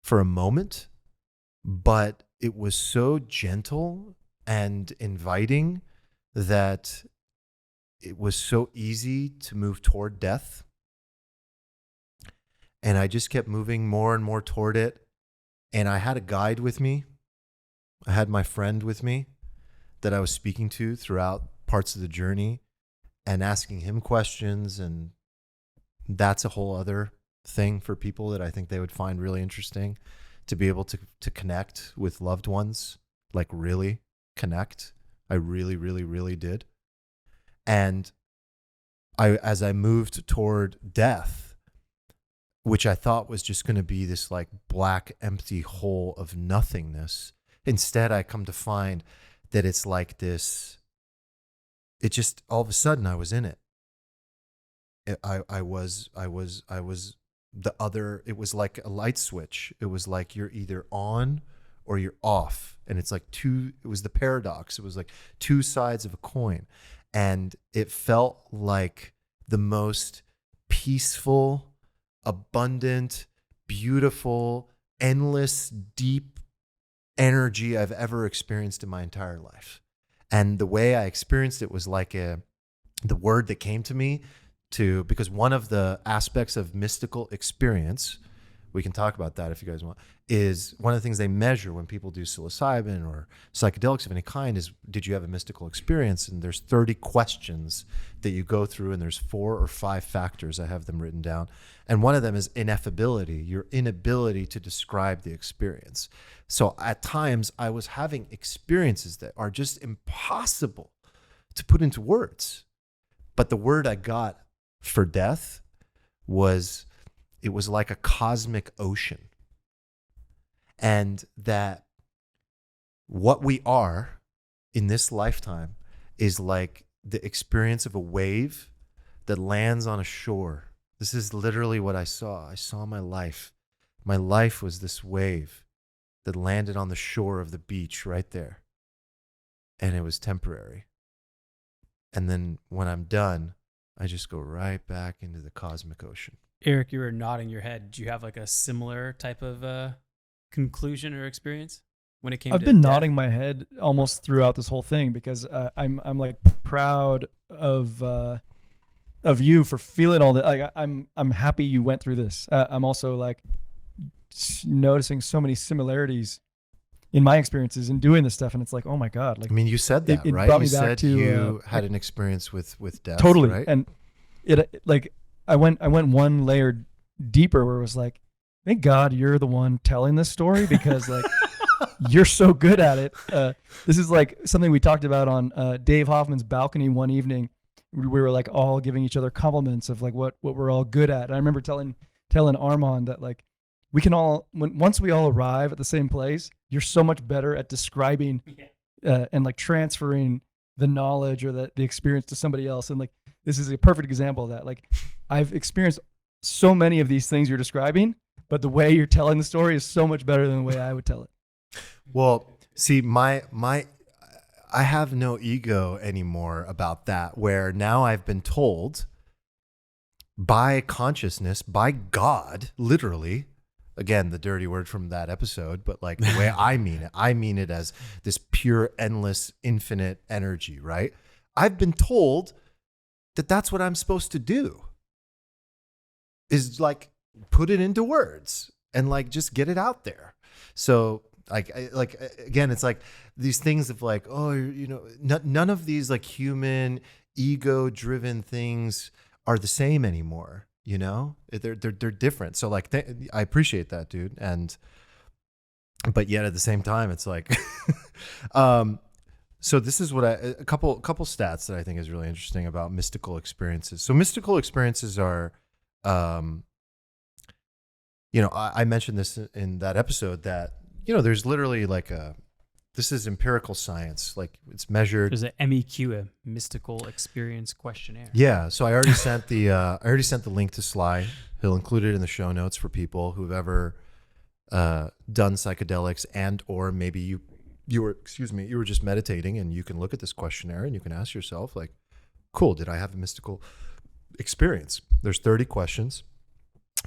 Speaker 4: for a moment, but it was so gentle and inviting that it was so easy to move toward death. And I just kept moving more and more toward it. And I had a guide with me. I had my friend with me that I was speaking to throughout parts of the journey and asking him questions. And that's a whole other thing for people that I think they would find really interesting, to be able to connect with loved ones, like really connect. I really, really, really did. And as I moved toward death, which I thought was just going to be this like black, empty hole of nothingness, instead I come to find that it's like this, it just, all of a sudden I was in it. I was the other, it was like a light switch. It was like you're either on or you're off. And it's like it was the paradox. It was like two sides of a coin. And it felt like the most peaceful, abundant, beautiful, endless, deep energy I've ever experienced in my entire life. And the way I experienced it was like the word that came to me because one of the aspects of mystical experience, we can talk about that if you guys want, is one of the things they measure when people do psilocybin or psychedelics of any kind is, did you have a mystical experience? And there's 30 questions that you go through, and there's 4 or 5 factors. I have them written down. And one of them is ineffability, your inability to describe the experience. So at times I was having experiences that are just impossible to put into words. But the word I got for death was, it was like a cosmic ocean. And that what we are in this lifetime is like the experience of a wave that lands on a shore. This is literally what I saw. I saw my life. My life was this wave that landed on the shore of the beach right there. And it was temporary. And then when I'm done, I just go right back into the cosmic ocean.
Speaker 3: Eric, you were nodding your head. Did you have like a similar type of conclusion or experience when it came to
Speaker 1: I've been
Speaker 3: death?
Speaker 1: nodding my head almost throughout this whole thing because I'm like proud of you for feeling all that. Like I'm happy you went through this. I'm also like noticing so many similarities in my experiences in doing this stuff, and it's like, oh my god! Like,
Speaker 4: I mean, you said that,
Speaker 1: it
Speaker 4: right?
Speaker 1: brought me
Speaker 4: You
Speaker 1: back
Speaker 4: said
Speaker 1: to,
Speaker 4: you had an experience with death,
Speaker 1: totally,
Speaker 4: right?
Speaker 1: and it like I went one layer deeper where it was like, thank God you're the one telling this story because like you're so good at it. This is like something we talked about on Dave Hoffman's balcony one evening. We were like all giving each other compliments of like what we're all good at. And I remember telling Arman that like we can all once we all arrive at the same place, you're so much better at describing and like transferring the knowledge or the experience to somebody else. And like this is a perfect example of that. Like I've experienced so many of these things you're describing, but the way you're telling the story is so much better than the way I would tell it.
Speaker 4: Well, see, I have no ego anymore about that, where now I've been told by consciousness, by God, literally, again, the dirty word from that episode, but like the way I mean it as this pure, endless, infinite energy, right? I've been told that that's what I'm supposed to do, is like put it into words and like just get it out there. So again, it's like these things of like, oh, none of these like human ego driven things are the same anymore. They're different. So like, I appreciate that, dude. But yet at the same time, it's like, so this is what a couple stats that I think is really interesting about mystical experiences. So mystical experiences are, I mentioned this in that episode that, there's literally like this is empirical science. Like it's measured.
Speaker 3: There's an MEQ, a mystical experience questionnaire.
Speaker 4: Yeah. So I already sent the link to Sly. He'll include it in the show notes for people who've ever done psychedelics, and or maybe you were just meditating, and you can look at this questionnaire and you can ask yourself like, cool, did I have a mystical experience? There's 30 questions,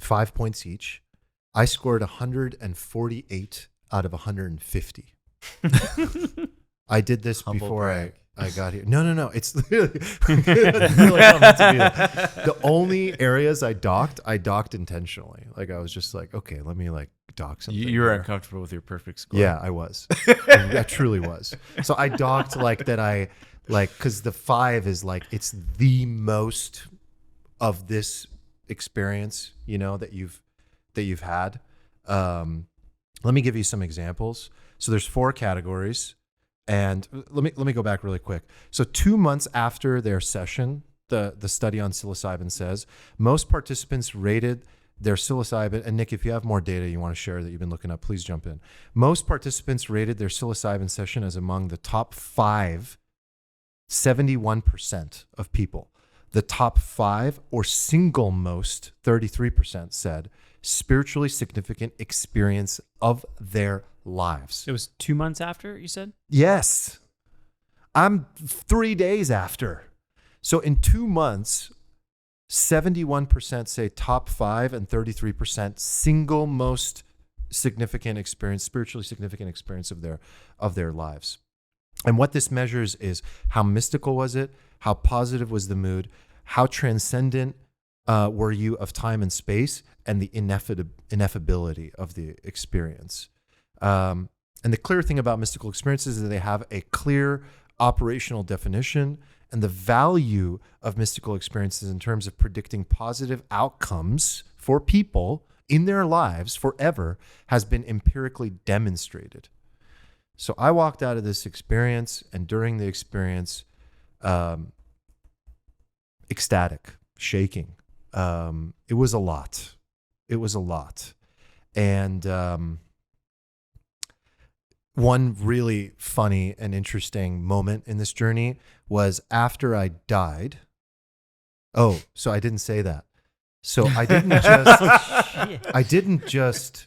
Speaker 4: 5 points each. I scored 148 out of 150. I did this
Speaker 2: Humble
Speaker 4: before
Speaker 2: brag.
Speaker 4: I got here. No. It's really, it's really not meant to be that. The only areas I docked intentionally. Like I was just like, okay, let me like dock something.
Speaker 6: You were
Speaker 4: here.
Speaker 6: uncomfortable with your perfect score.
Speaker 4: Yeah, I was. I truly was. So I docked like that. Because the 5 is like, it's the most of this experience, that you've had. Let me give you some examples. So there's 4 categories, and let me go back really quick. So 2 months after their session, the study on psilocybin says most participants rated their psilocybin. And Nick, if you have more data you want to share that you've been looking up, please jump in. Most participants rated their psilocybin session as among the top 5, 71% of people. The top 5 or single most, 33% said, spiritually significant experience of their lives.
Speaker 3: It was 2 months after, you said?
Speaker 4: Yes. I'm 3 days after. So in 2 months, 71% say top 5 and 33% single most significant experience, spiritually significant experience of their lives. And what this measures is how mystical was it? How positive was the mood? How transcendent were you of time and space, and the ineffability of the experience? And the clear thing about mystical experiences is that they have a clear operational definition, and the value of mystical experiences in terms of predicting positive outcomes for people in their lives forever has been empirically demonstrated. So I walked out of this experience, and during the experience, ecstatic, shaking. It was a lot. And one really funny and interesting moment in this journey was after I died. Oh, so I didn't say that. So I didn't just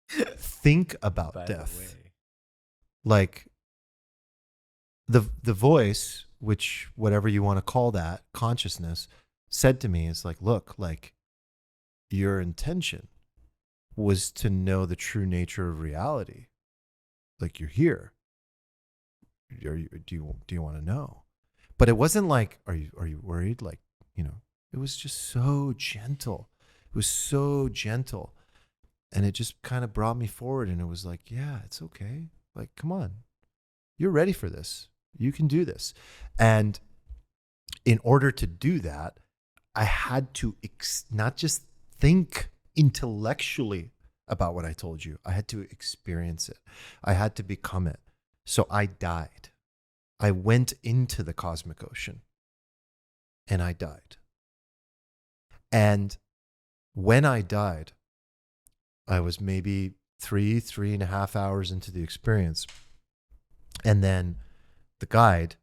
Speaker 4: think about
Speaker 2: By
Speaker 4: death.
Speaker 2: the way.
Speaker 4: Like the voice, which whatever you want to call that, consciousness, said to me is like, look, like your intention was to know the true nature of reality. Like you're here. Do you want to know? But it wasn't like, are you worried? Like, it was just so gentle. It was so gentle. And it just kind of brought me forward, and it was like, yeah, it's okay. Like, come on. You're ready for this. You can do this. And in order to do that, I had to not just think intellectually about what I told you. I had to experience it. I had to become it. So I died. I went into the cosmic ocean, and I died. And when I died, I was maybe 3.5 hours into the experience. And then the guide,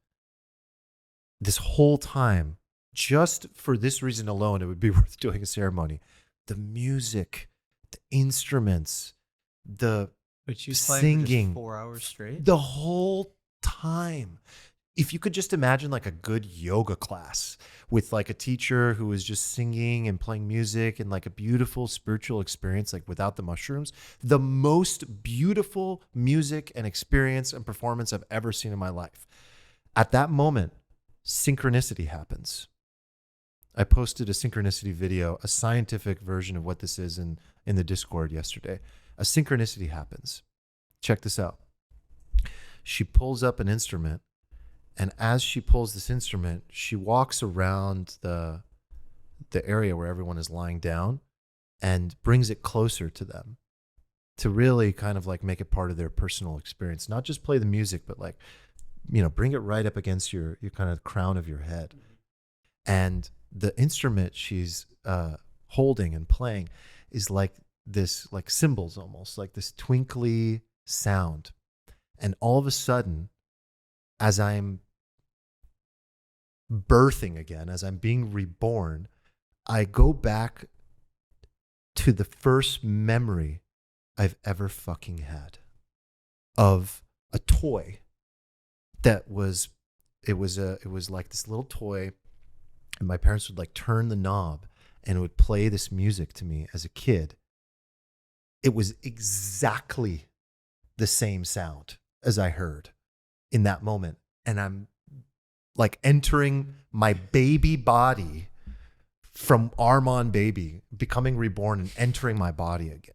Speaker 4: this whole time, just for this reason alone, it would be worth doing a ceremony. The music, the instruments, the
Speaker 2: But you
Speaker 4: singing,
Speaker 2: for just 4 hours straight?
Speaker 4: the whole time. If you could just imagine like a good yoga class with like a teacher who is just singing and playing music and like a beautiful spiritual experience, like without the mushrooms, the most beautiful music and experience and performance I've ever seen in my life. At that moment, synchronicity happens. I posted a synchronicity video, a scientific version of what this is in the Discord yesterday. A synchronicity happens. Check this out. She pulls up an instrument, and as she pulls this instrument, she walks around the area where everyone is lying down and brings it closer to them to really kind of like make it part of their personal experience. Not just play the music, but like, bring it right up against your kind of crown of your head. And the instrument she's holding and playing is like this, like cymbals almost, like this twinkly sound. And all of a sudden, as I'm birthing again, as I'm being reborn, I go back to the first memory I've ever fucking had of a toy that was, it was like this little toy, and my parents would like turn the knob and it would play this music to me as a kid. It was exactly the same sound as I heard in that moment. And I'm like entering my baby body from Arman baby, becoming reborn and entering my body again.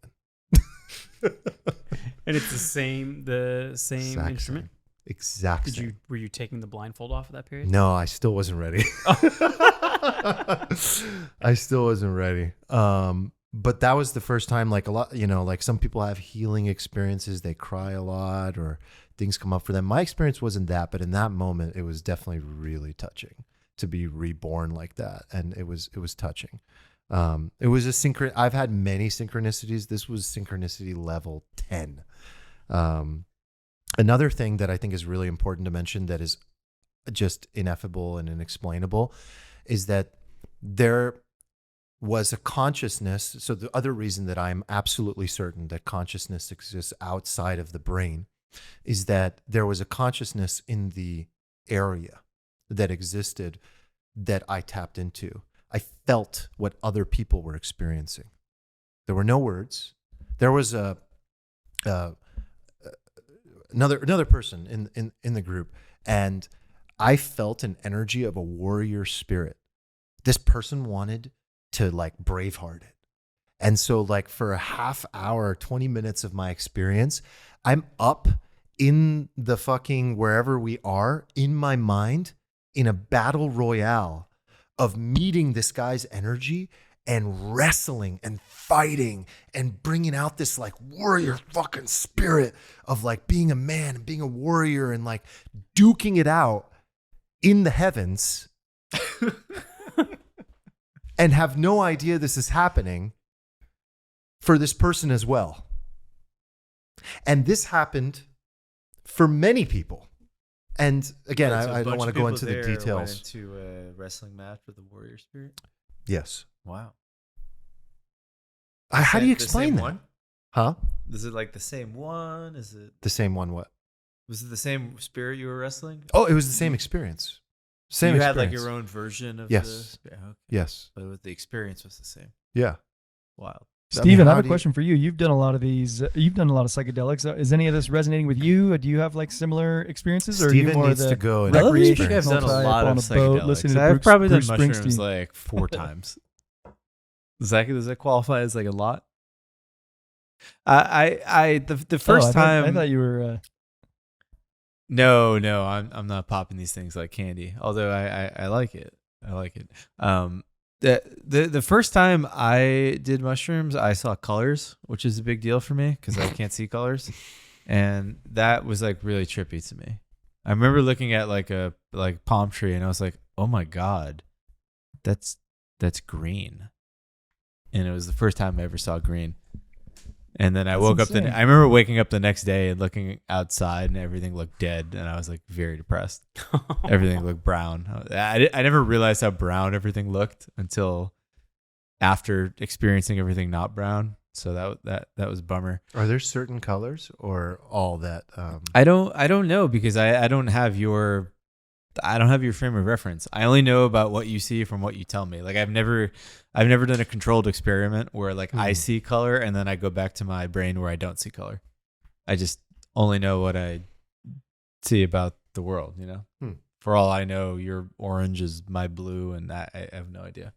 Speaker 3: And it's the same
Speaker 4: Exact
Speaker 3: instrument.
Speaker 4: same. Exact same.
Speaker 3: Were you taking the blindfold off at that period?
Speaker 4: No, I still wasn't ready. I still wasn't ready. But that was the first time, like a lot, like some people have healing experiences. They cry a lot or things come up for them. My experience wasn't that, but in that moment, it was definitely really touching to be reborn like that. And it was touching. It was a I've had many synchronicities. This was synchronicity level 10. Another thing that I think is really important to mention that is just ineffable and inexplainable is that there was a consciousness. So the other reason that I'm absolutely certain that consciousness exists outside of the brain is that there was a consciousness in the area that existed that I tapped into. I felt what other people were experiencing. There were no words. There was another person in the group, and I felt an energy of a warrior spirit. This person wanted to like Braveheart it. And so like for a half hour, 20 minutes of my experience, I'm up in the fucking wherever we are in my mind in a battle royale of meeting this guy's energy and wrestling and fighting and bringing out this like warrior fucking spirit of like being a man and being a warrior and like duking it out in the heavens and have no idea this is happening for this person as well. And this happened for many people. And again,
Speaker 2: Right, so a
Speaker 4: I don't
Speaker 2: bunch
Speaker 4: want
Speaker 2: of
Speaker 4: to go
Speaker 2: people
Speaker 4: into the
Speaker 2: there
Speaker 4: details.
Speaker 2: Went into a wrestling match with the warrior spirit.
Speaker 4: Yes.
Speaker 2: Wow.
Speaker 4: How do you
Speaker 2: The same
Speaker 4: explain that?
Speaker 2: one?
Speaker 4: Huh?
Speaker 2: Is it like the same one? Is it?
Speaker 4: The same one what?
Speaker 2: Was it the same spirit you were wrestling?
Speaker 4: Oh, it was the same experience. Same
Speaker 2: you
Speaker 4: experience.
Speaker 2: had like your own version of
Speaker 4: Yes.
Speaker 2: the. Yeah, okay.
Speaker 4: Yes.
Speaker 2: But the experience was the same.
Speaker 4: Yeah.
Speaker 2: Wild.
Speaker 1: Steven, I
Speaker 4: how
Speaker 1: have
Speaker 4: do
Speaker 1: a
Speaker 4: you-
Speaker 1: question for you. You've done a lot of these. You've done a lot of psychedelics. Is any of this resonating with you? Do you have like similar experiences, or are you
Speaker 4: Steven
Speaker 1: more
Speaker 4: needs
Speaker 1: the
Speaker 4: to go and
Speaker 2: I think
Speaker 4: experience.
Speaker 2: I've done a
Speaker 1: type
Speaker 2: lot
Speaker 1: on
Speaker 2: of
Speaker 1: a boat,
Speaker 2: psychedelics.
Speaker 1: listening to
Speaker 2: I've
Speaker 1: Bruce-
Speaker 2: probably done
Speaker 1: Bruce
Speaker 2: mushrooms
Speaker 1: Springsteen?
Speaker 2: like 4 times. Does that qualify as like a lot? The first
Speaker 1: I
Speaker 2: time.
Speaker 1: thought you were.
Speaker 2: No, I'm not popping these things like candy. Although I like it. I like it. The first time I did mushrooms, I saw colors, which is a big deal for me because I can't see colors, and that was like really trippy to me. I remember looking at like a palm tree, and I was like, "Oh my god, that's green," and it was the first time I ever saw green. And then I
Speaker 1: That's
Speaker 2: woke
Speaker 1: insane.
Speaker 2: up. I remember waking up the next day and looking outside, and everything looked dead, and I was like very depressed. Everything looked brown. I never realized how brown everything looked until after experiencing everything not brown. So that was a bummer.
Speaker 4: Are there certain colors or all that?
Speaker 2: I don't know because I don't have your frame of reference. I only know about what you see from what you tell me. Like I've never done a controlled experiment where like I see color and then I go back to my brain where I don't see color. I just only know what I see about the world, you know? for all I know, your orange is my blue, and I have no idea.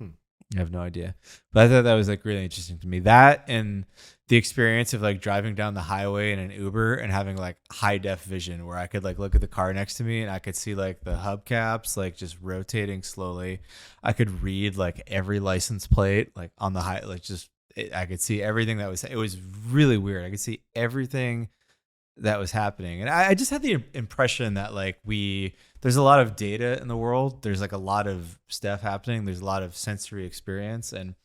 Speaker 2: I have no idea. But I thought that was like really interesting to me. That and the experience of like driving down the highway in an Uber and having like high def vision where I could like look at the car next to me and I could see like the hubcaps like just rotating slowly. I could read like every license plate like on the high, like just I could see everything that was, it was really weird. I could see everything that was happening. And I just had the impression that like there's a lot of data in the world. There's like a lot of stuff happening. There's a lot of sensory experience. And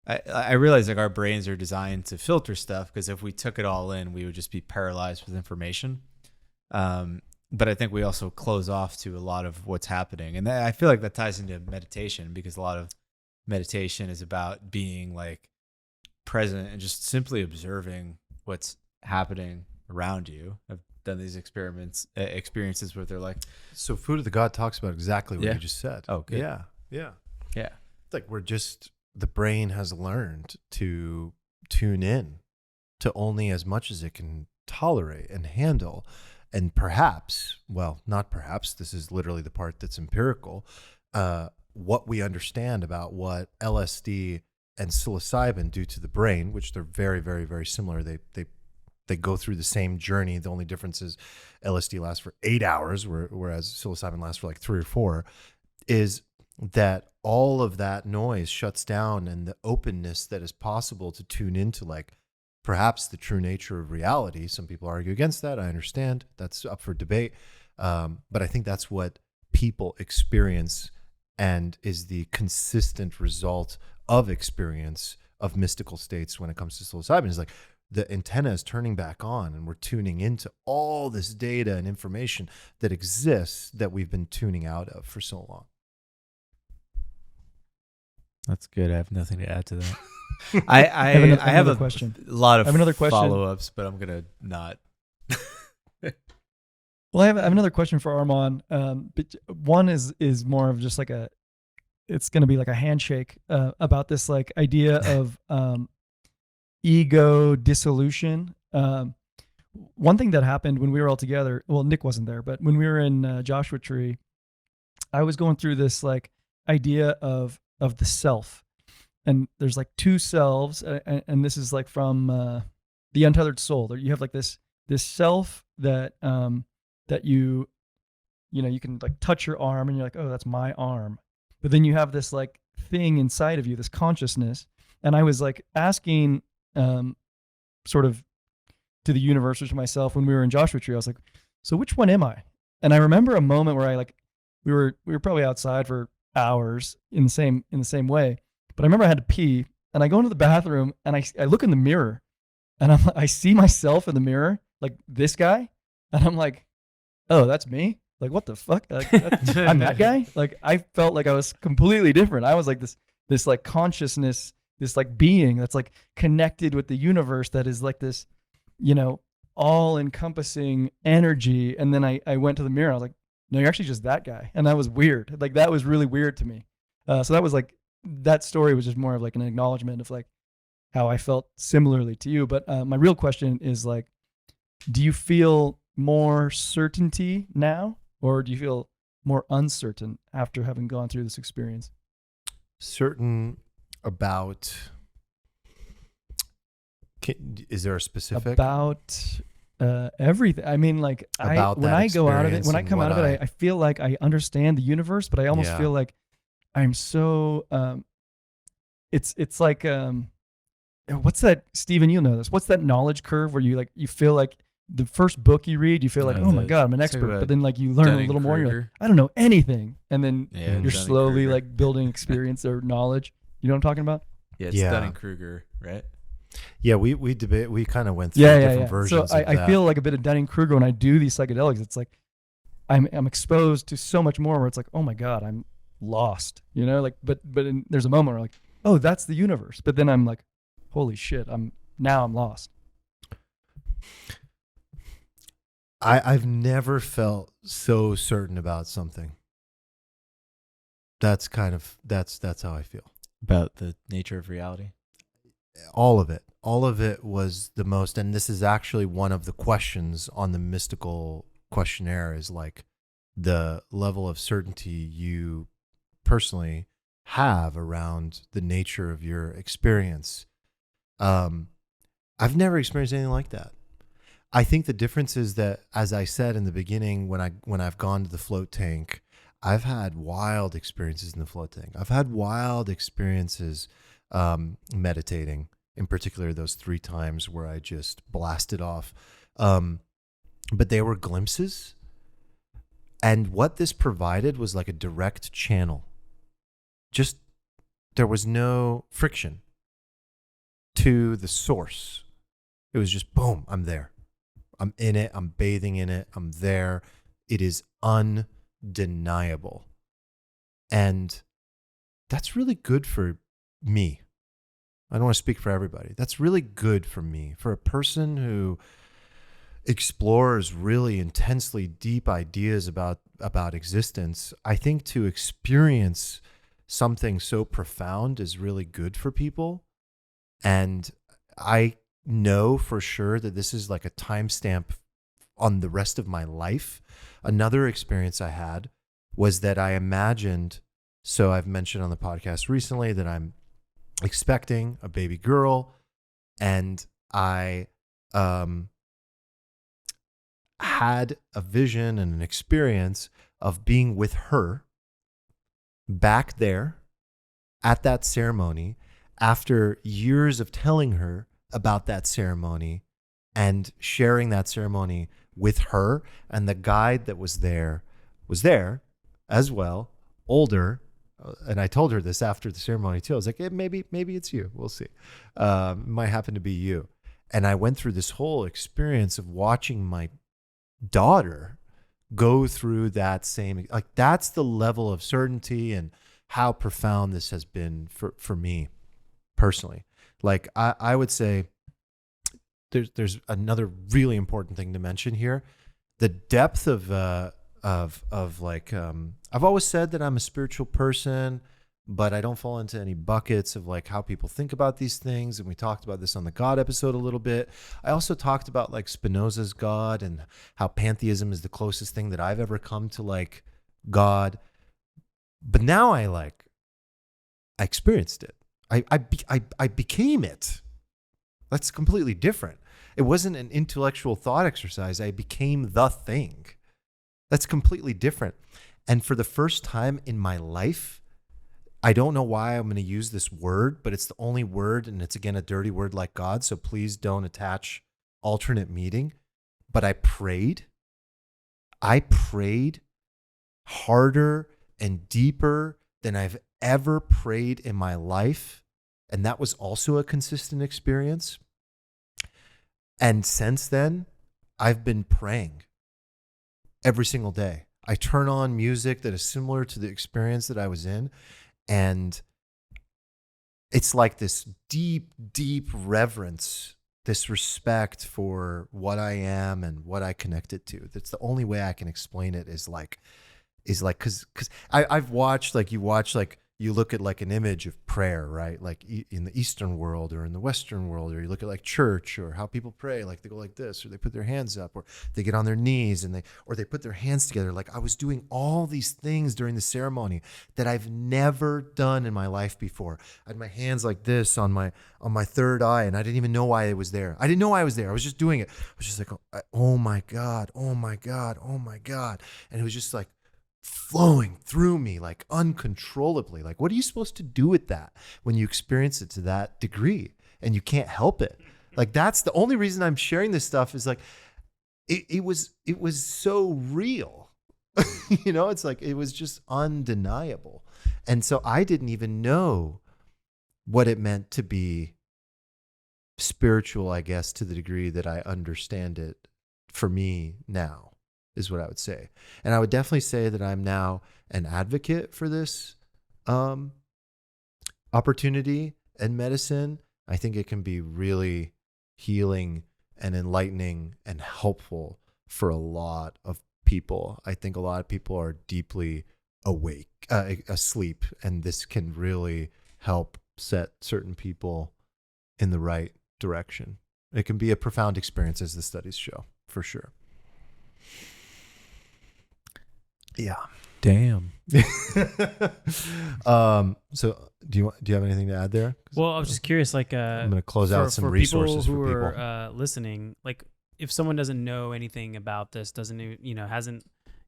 Speaker 2: I realize like our brains are designed to filter stuff because if we took it all in, we would just be paralyzed with information. But I think we also close off to a lot of what's happening. And I feel like that ties into meditation because a lot of meditation is about being like present and just simply observing what's happening around you. I've done these experiences where they're like,
Speaker 4: So Food of the God talks about exactly what
Speaker 2: Yeah.
Speaker 4: you just said.
Speaker 2: Oh, good.
Speaker 4: Yeah. It's like the brain has learned to tune in to only as much as it can tolerate and handle. And perhaps, well, not perhaps, this is literally the part that's empirical, what we understand about what LSD and psilocybin do to the brain, which they're very, very, very similar. They go through the same journey. The only difference is LSD lasts for 8 hours, whereas psilocybin lasts for like 3 or 4, is that all of that noise shuts down and the openness that is possible to tune into like perhaps the true nature of reality. Some people argue against that. I understand. That's up for debate. But I think that's what people experience and is the consistent result of experience of mystical states when it comes to psilocybin. Is like, the antenna is turning back on and we're tuning into all this data and information that exists that we've been tuning out of for so long.
Speaker 2: that's good. I have nothing to add to that. I have
Speaker 1: another
Speaker 2: a
Speaker 1: question.
Speaker 2: lot of
Speaker 1: I have another question.
Speaker 2: follow-ups, but I'm going to not.
Speaker 1: Well, I have another question for Arman. But one is more of just like it's going to be like a handshake about this like idea of ego dissolution. One thing that happened when we were all together, well, Nick wasn't there, but when we were in Joshua Tree, I was going through this like idea of the self, and there's like two selves, and this is like from the Untethered Soul. You have like this self that that you can like touch your arm and you're like, oh, that's my arm. But then you have this like thing inside of you, this consciousness. And I was like asking sort of to the universe or to myself when we were in Joshua Tree, I was like, so which one am I? And I remember a moment where we were probably outside for hours in the same way. But I remember I had to pee and I go into the bathroom and I look in the mirror and I see myself in the mirror, like this guy. And I'm like, oh, that's me? Like, what the fuck? Like, I'm that guy? Like, I felt like I was completely different. I was like this like consciousness, this like being that's like connected with the universe that is like this, all encompassing energy. And then I went to the mirror and I was like, no, you're actually just that guy. And that was weird. Like, that was really weird to me. So that was like, that story was just more of like an acknowledgement of like how I felt similarly to you. But my real question is like, do you feel more certainty now, or do you feel more uncertain after having gone through this experience?
Speaker 4: Certain about, is there a specific?
Speaker 1: About everything. I mean, like
Speaker 4: About
Speaker 1: when
Speaker 4: that
Speaker 1: I go out of it,
Speaker 4: experience
Speaker 1: when I
Speaker 4: and
Speaker 1: come out of
Speaker 4: what
Speaker 1: it, I feel like I understand the universe, but I almost
Speaker 4: Yeah.
Speaker 1: feel like I'm so, it's like, what's that, Steven, you'll know this. What's that knowledge curve where you feel like the first book you read, you feel like, oh my God, I'm an expert.
Speaker 2: about
Speaker 1: But then like you learn a little more, you're like,
Speaker 2: Dunning-Kruger.
Speaker 1: I don't know anything. And then
Speaker 2: Yeah,
Speaker 1: you're slowly
Speaker 2: Dunning-Kruger.
Speaker 1: like building experience or knowledge. You know what I'm talking about?
Speaker 2: Yeah, it's
Speaker 4: Yeah.
Speaker 2: Dunning-Kruger, right?
Speaker 4: Yeah, we debate. We kind of went through
Speaker 1: Yeah,
Speaker 4: different
Speaker 1: yeah.
Speaker 4: versions.
Speaker 1: So
Speaker 4: of
Speaker 1: I
Speaker 4: that.
Speaker 1: feel like a bit of Dunning-Kruger when I do these psychedelics. It's like I'm exposed to so much more where it's like, oh my God, I'm lost. Like, but there's a moment where like, oh, that's the universe. But then I'm like, holy shit, I'm lost.
Speaker 4: I've never felt so certain about something. That's how I feel.
Speaker 2: About the nature of reality.
Speaker 4: All of it was the most, and this is actually one of the questions on the mystical questionnaire is like, the level of certainty you personally have around the nature of your experience. I've never experienced anything like that. I think the difference is that, as I said in the beginning, when I've gone to the float tank, I've had wild experiences in the float tank. I've had wild experiences meditating, in particular those 3 times where I just blasted off. But they were glimpses. And what this provided was like a direct channel. Just, there was no friction to the source. It was just, boom, I'm there. I'm in it. I'm bathing in it. I'm there. It is undeniable. And that's really good for me. I don't want to speak for everybody. That's really good for me. For a person who explores really intensely deep ideas about existence, I think to experience something so profound is really good for people. And I know for sure that this is like a timestamp on the rest of my life. Another experience I had was that I imagined, so I've mentioned on the podcast recently that I'm expecting a baby girl, and I had a vision and an experience of being with her back there at that ceremony after years of telling her about that ceremony and sharing that ceremony with her. And the guide that was there as well, older. And I told her this after the ceremony too. I was like, maybe it's you. We'll see. It might happen to be you. And I went through this whole experience of watching my daughter go through that same, like, that's the level of certainty and how profound this has been for me personally. Like, I would say there's another really important thing to mention here. The depth of like, I've always said that I'm a spiritual person, but I don't fall into any buckets of like how people think about these things. And we talked about this on the God episode a little bit. I also talked about like Spinoza's God and how pantheism is the closest thing that I've ever come to like God. But now I experienced it. I became it. That's completely different. It wasn't an intellectual thought exercise. I became the thing. That's completely different. And for the first time in my life, I don't know why I'm going to use this word, but it's the only word, and it's, again, a dirty word like God, so please don't attach alternate meaning. But I prayed harder and deeper than I've ever prayed in my life. And that was also a consistent experience. And since then, I've been praying every single day. I turn on music that is similar to the experience that I was in. And it's like this deep, deep reverence, this respect for what I am and what I connect it to. That's the only way I can explain it is like, cause I've watched, like, you look at like an image of prayer, right? Like in the Eastern world or in the Western world, or you look at like church or how people pray, like they go like this, or they put their hands up, or they get on their knees and they put their hands together. Like, I was doing all these things during the ceremony that I've never done in my life before. I had my hands like this on my third eye, and I didn't even know why it was there. I didn't know I was there. I was just doing it. I was just like, oh my God, oh my God, oh my God. And it was just like flowing through me like uncontrollably. Like, what are you supposed to do with that when you experience it to that degree and you can't help it? Like, that's the only reason I'm sharing this stuff, is like, it was so real. You know, it's like, it was just undeniable. And so I didn't even know what it meant to be spiritual, I guess, to the degree that I understand it for me now, is what I would say. And I would definitely say that I'm now an advocate for this opportunity in medicine. I think it can be really healing and enlightening and helpful for a lot of people. I think a lot of people are deeply asleep, and this can really help set certain people in the right direction. It can be a profound experience, as the studies show, for sure. Yeah.
Speaker 5: Damn.
Speaker 4: So do you have anything to add there? 'Cause
Speaker 3: Well, I was just curious, like,
Speaker 4: I'm going to close out some resources
Speaker 3: people who
Speaker 4: for people.
Speaker 3: are listening. Like, if someone doesn't know anything about this, doesn't hasn't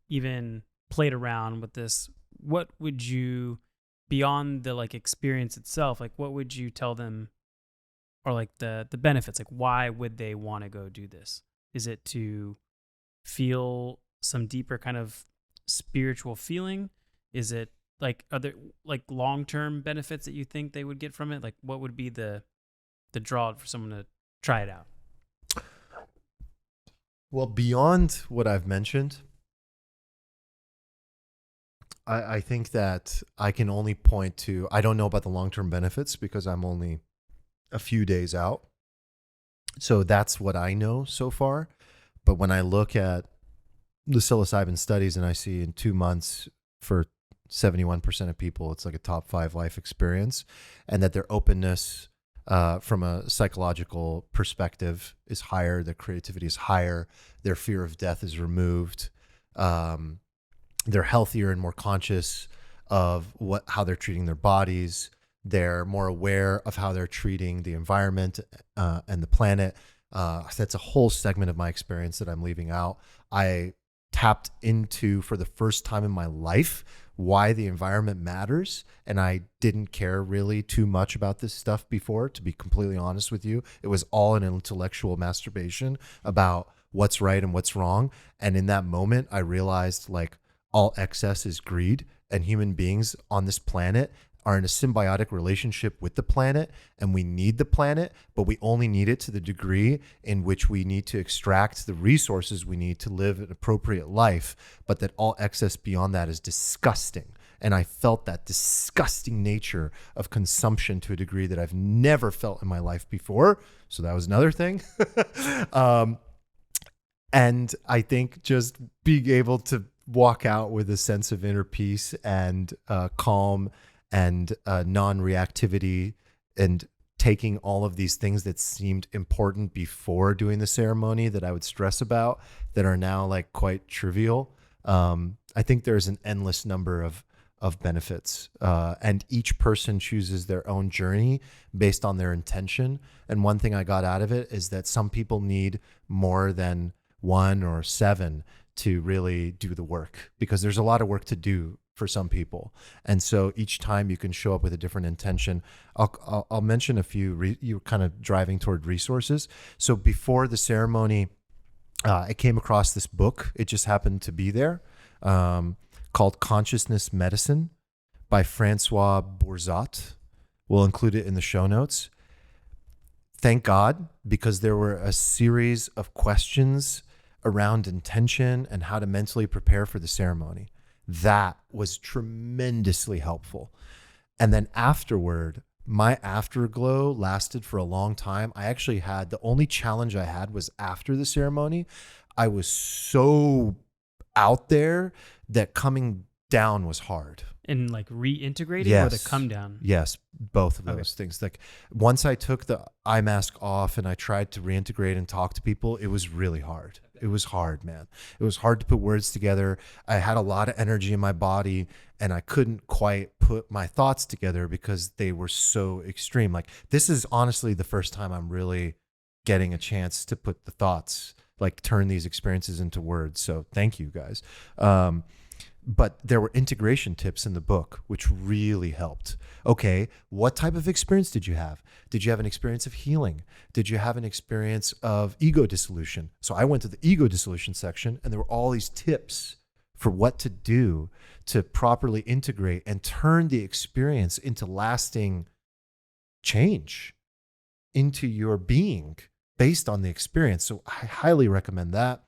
Speaker 3: even played around with this, what would you, beyond the like experience itself, like what would you tell them, or like the benefits? Like, why would they want to go do this? Is it to feel some deeper kind of spiritual feeling? Is it like other like long-term benefits that you think they would get from it? Like, what would be the draw for someone to try it out?
Speaker 4: Well, beyond what I've mentioned, I think that I can only point to, I don't know about the long-term benefits because I'm only a few days out. So that's what I know so far. But when I look at the psilocybin studies and I see in 2 months for 71% of people, it's like a top 5 life experience, and that their openness from a psychological perspective is higher, their creativity is higher, their fear of death is removed, they're healthier and more conscious of how they're treating their bodies. They're more aware of how they're treating the environment and the planet. That's a whole segment of my experience that I'm leaving out. I tapped into, for the first time in my life, why the environment matters. And I didn't care really too much about this stuff before, to be completely honest with you. It was all an intellectual masturbation about what's right and what's wrong. And in that moment, I realized like all excess is greed, and human beings on this planet are in a symbiotic relationship with the planet, and we need the planet, but we only need it to the degree in which we need to extract the resources we need to live an appropriate life, but that all excess beyond that is disgusting. And I felt that disgusting nature of consumption to a degree that I've never felt in my life before. So that was another thing. And I think just being able to walk out with a sense of inner peace and calm and non-reactivity, and taking all of these things that seemed important before doing the ceremony that I would stress about, that are now like quite trivial. I think there's an endless number of benefits, and each person chooses their own journey based on their intention. And one thing I got out of it is that some people need more than 1 or 7 to really do the work, because there's a lot of work to do for some people. And so each time you can show up with a different intention. I'll mention a few. You're kind of driving toward resources. So before the ceremony, I came across this book. It just happened to be there, called Consciousness Medicine by Francois Bourzat. We'll include it in the show notes. Thank God, because there were a series of questions around intention and how to mentally prepare for the ceremony. That was tremendously helpful. And then afterward, my afterglow lasted for a long time. I actually had, the only challenge I had was after the ceremony. I was so out there that coming down was hard.
Speaker 3: And like reintegrating,
Speaker 4: Yes.
Speaker 3: or the come down?
Speaker 4: Yes, both of those things. Like once I took the eye mask off and I tried to reintegrate and talk to people, it was really hard. It was hard, man. It was hard to put words together. I had a lot of energy in my body and I couldn't quite put my thoughts together because they were so extreme. Like this is honestly the first time I'm really getting a chance to put the thoughts, like turn these experiences into words. So thank you guys. But there were integration tips in the book, which really helped. Okay, what type of experience did you have? Did you have an experience of healing? Did you have an experience of ego dissolution? So I went to the ego dissolution section, and there were all these tips for what to do to properly integrate and turn the experience into lasting change, into your being based on the experience. So I highly recommend that.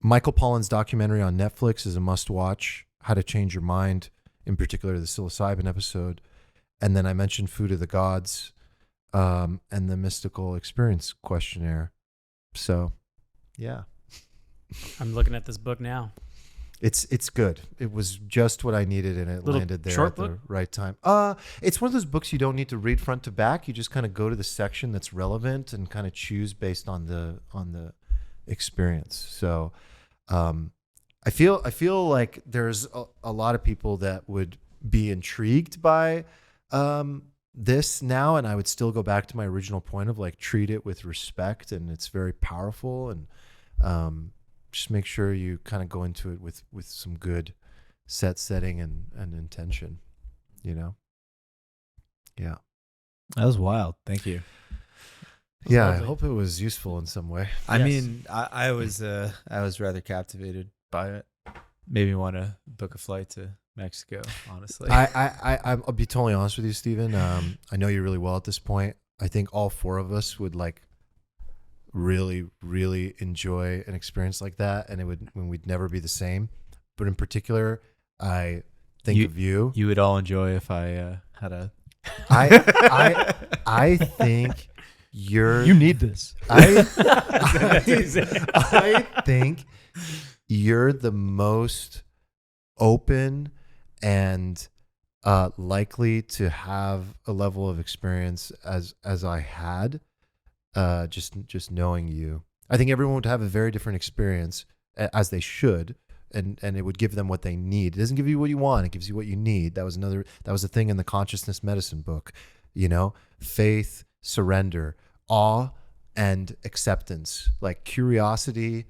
Speaker 4: Michael Pollan's documentary on Netflix is a must-watch. How to Change Your Mind, in particular the psilocybin episode. And then I mentioned Food of the Gods, and the Mystical Experience Questionnaire. So, yeah.
Speaker 3: I'm looking at this book now.
Speaker 4: It's good. It was just what I needed, and it
Speaker 3: Little
Speaker 4: landed there
Speaker 3: short
Speaker 4: at the
Speaker 3: book?
Speaker 4: right time. It's one of those books you don't need to read front to back. You just kind of go to the section that's relevant and kind of choose based on the experience. So I feel like there's a lot of people that would be intrigued by this now, and I would still go back to my original point of like treat it with respect, and it's very powerful, and just make sure you kind of go into it with some good setting and intention, you know. Yeah.
Speaker 5: That was wild. Thank you.
Speaker 4: Yeah,
Speaker 3: lovely.
Speaker 4: I hope it was useful in some way.
Speaker 2: I
Speaker 3: Yes.
Speaker 2: mean, I was rather captivated by it. Made me want to book a flight to Mexico, honestly.
Speaker 4: I'll be totally honest with you, Steven. I know you really well at this point. I think all four of us would like really, really enjoy an experience like that, and we'd never be the same. But in particular, I think of you.
Speaker 2: You would all enjoy if I had a.
Speaker 4: I think you're.
Speaker 1: You need this.
Speaker 4: I think you're the most open and likely to have a level of experience as I had, just knowing you. I think everyone would have a very different experience, as they should, and it would give them what they need. It doesn't give you what you want; it gives you what you need. That was a thing in the consciousness medicine book, you know, faith, surrender, awe, and acceptance, like curiosity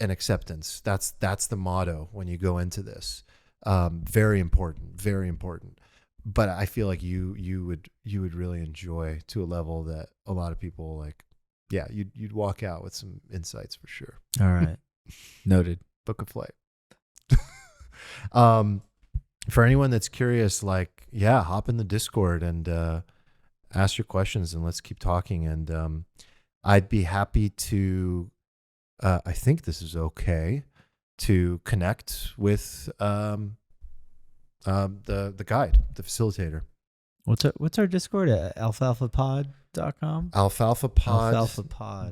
Speaker 4: and acceptance. That's the motto when you go into this. Very important, very important. But I feel like you would really enjoy to a level that a lot of people like. Yeah, you'd walk out with some insights for sure.
Speaker 5: All right. Noted.
Speaker 4: Book a flight. For anyone that's curious, like, yeah, hop in the Discord and ask your questions, and let's keep talking. And I'd be happy to. I think this is okay to connect with the guide, the facilitator.
Speaker 5: What's our Discord at alfalfapod.com?
Speaker 4: Alfalfapod.com.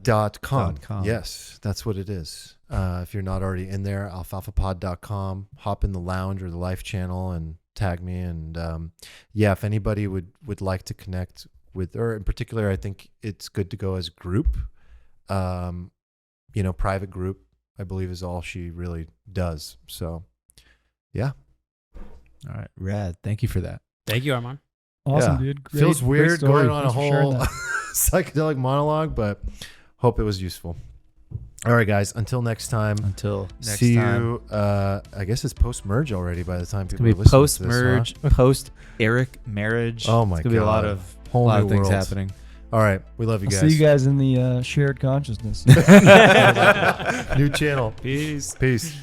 Speaker 5: Alfalfapod.com.
Speaker 4: Yes, that's what it is. If you're not already in there, alfalfapod.com. Hop in the lounge or the life channel and tag me. And yeah, if anybody would like to connect with, or in particular, I think it's good to go as group. Private group, I believe, is all she really does. So, yeah.
Speaker 5: All right. Rad. Thank you for that.
Speaker 3: Thank you, Arman.
Speaker 1: Awesome,
Speaker 4: Yeah.
Speaker 1: dude.
Speaker 4: Feels
Speaker 1: Great
Speaker 4: weird
Speaker 1: story.
Speaker 4: going on a
Speaker 1: Thanks for sharing
Speaker 4: whole
Speaker 1: that.
Speaker 4: psychedelic monologue, but hope it was useful. All right, guys. Until next time.
Speaker 5: Until
Speaker 2: Next
Speaker 4: see
Speaker 2: time.
Speaker 4: you. I guess it's post-merge already by the time
Speaker 2: It's
Speaker 4: people
Speaker 2: gonna
Speaker 4: are
Speaker 2: be
Speaker 4: listening
Speaker 2: post
Speaker 4: to this, huh?
Speaker 2: merge, post Eric marriage.
Speaker 4: Oh my
Speaker 2: It's gonna be a lot
Speaker 4: God.
Speaker 2: of
Speaker 4: Whole new
Speaker 2: things
Speaker 4: worlds.
Speaker 2: happening.
Speaker 4: All right. We love you
Speaker 1: I'll
Speaker 4: guys.
Speaker 1: see you guys in the shared consciousness.
Speaker 4: New channel.
Speaker 2: Peace.
Speaker 4: Peace.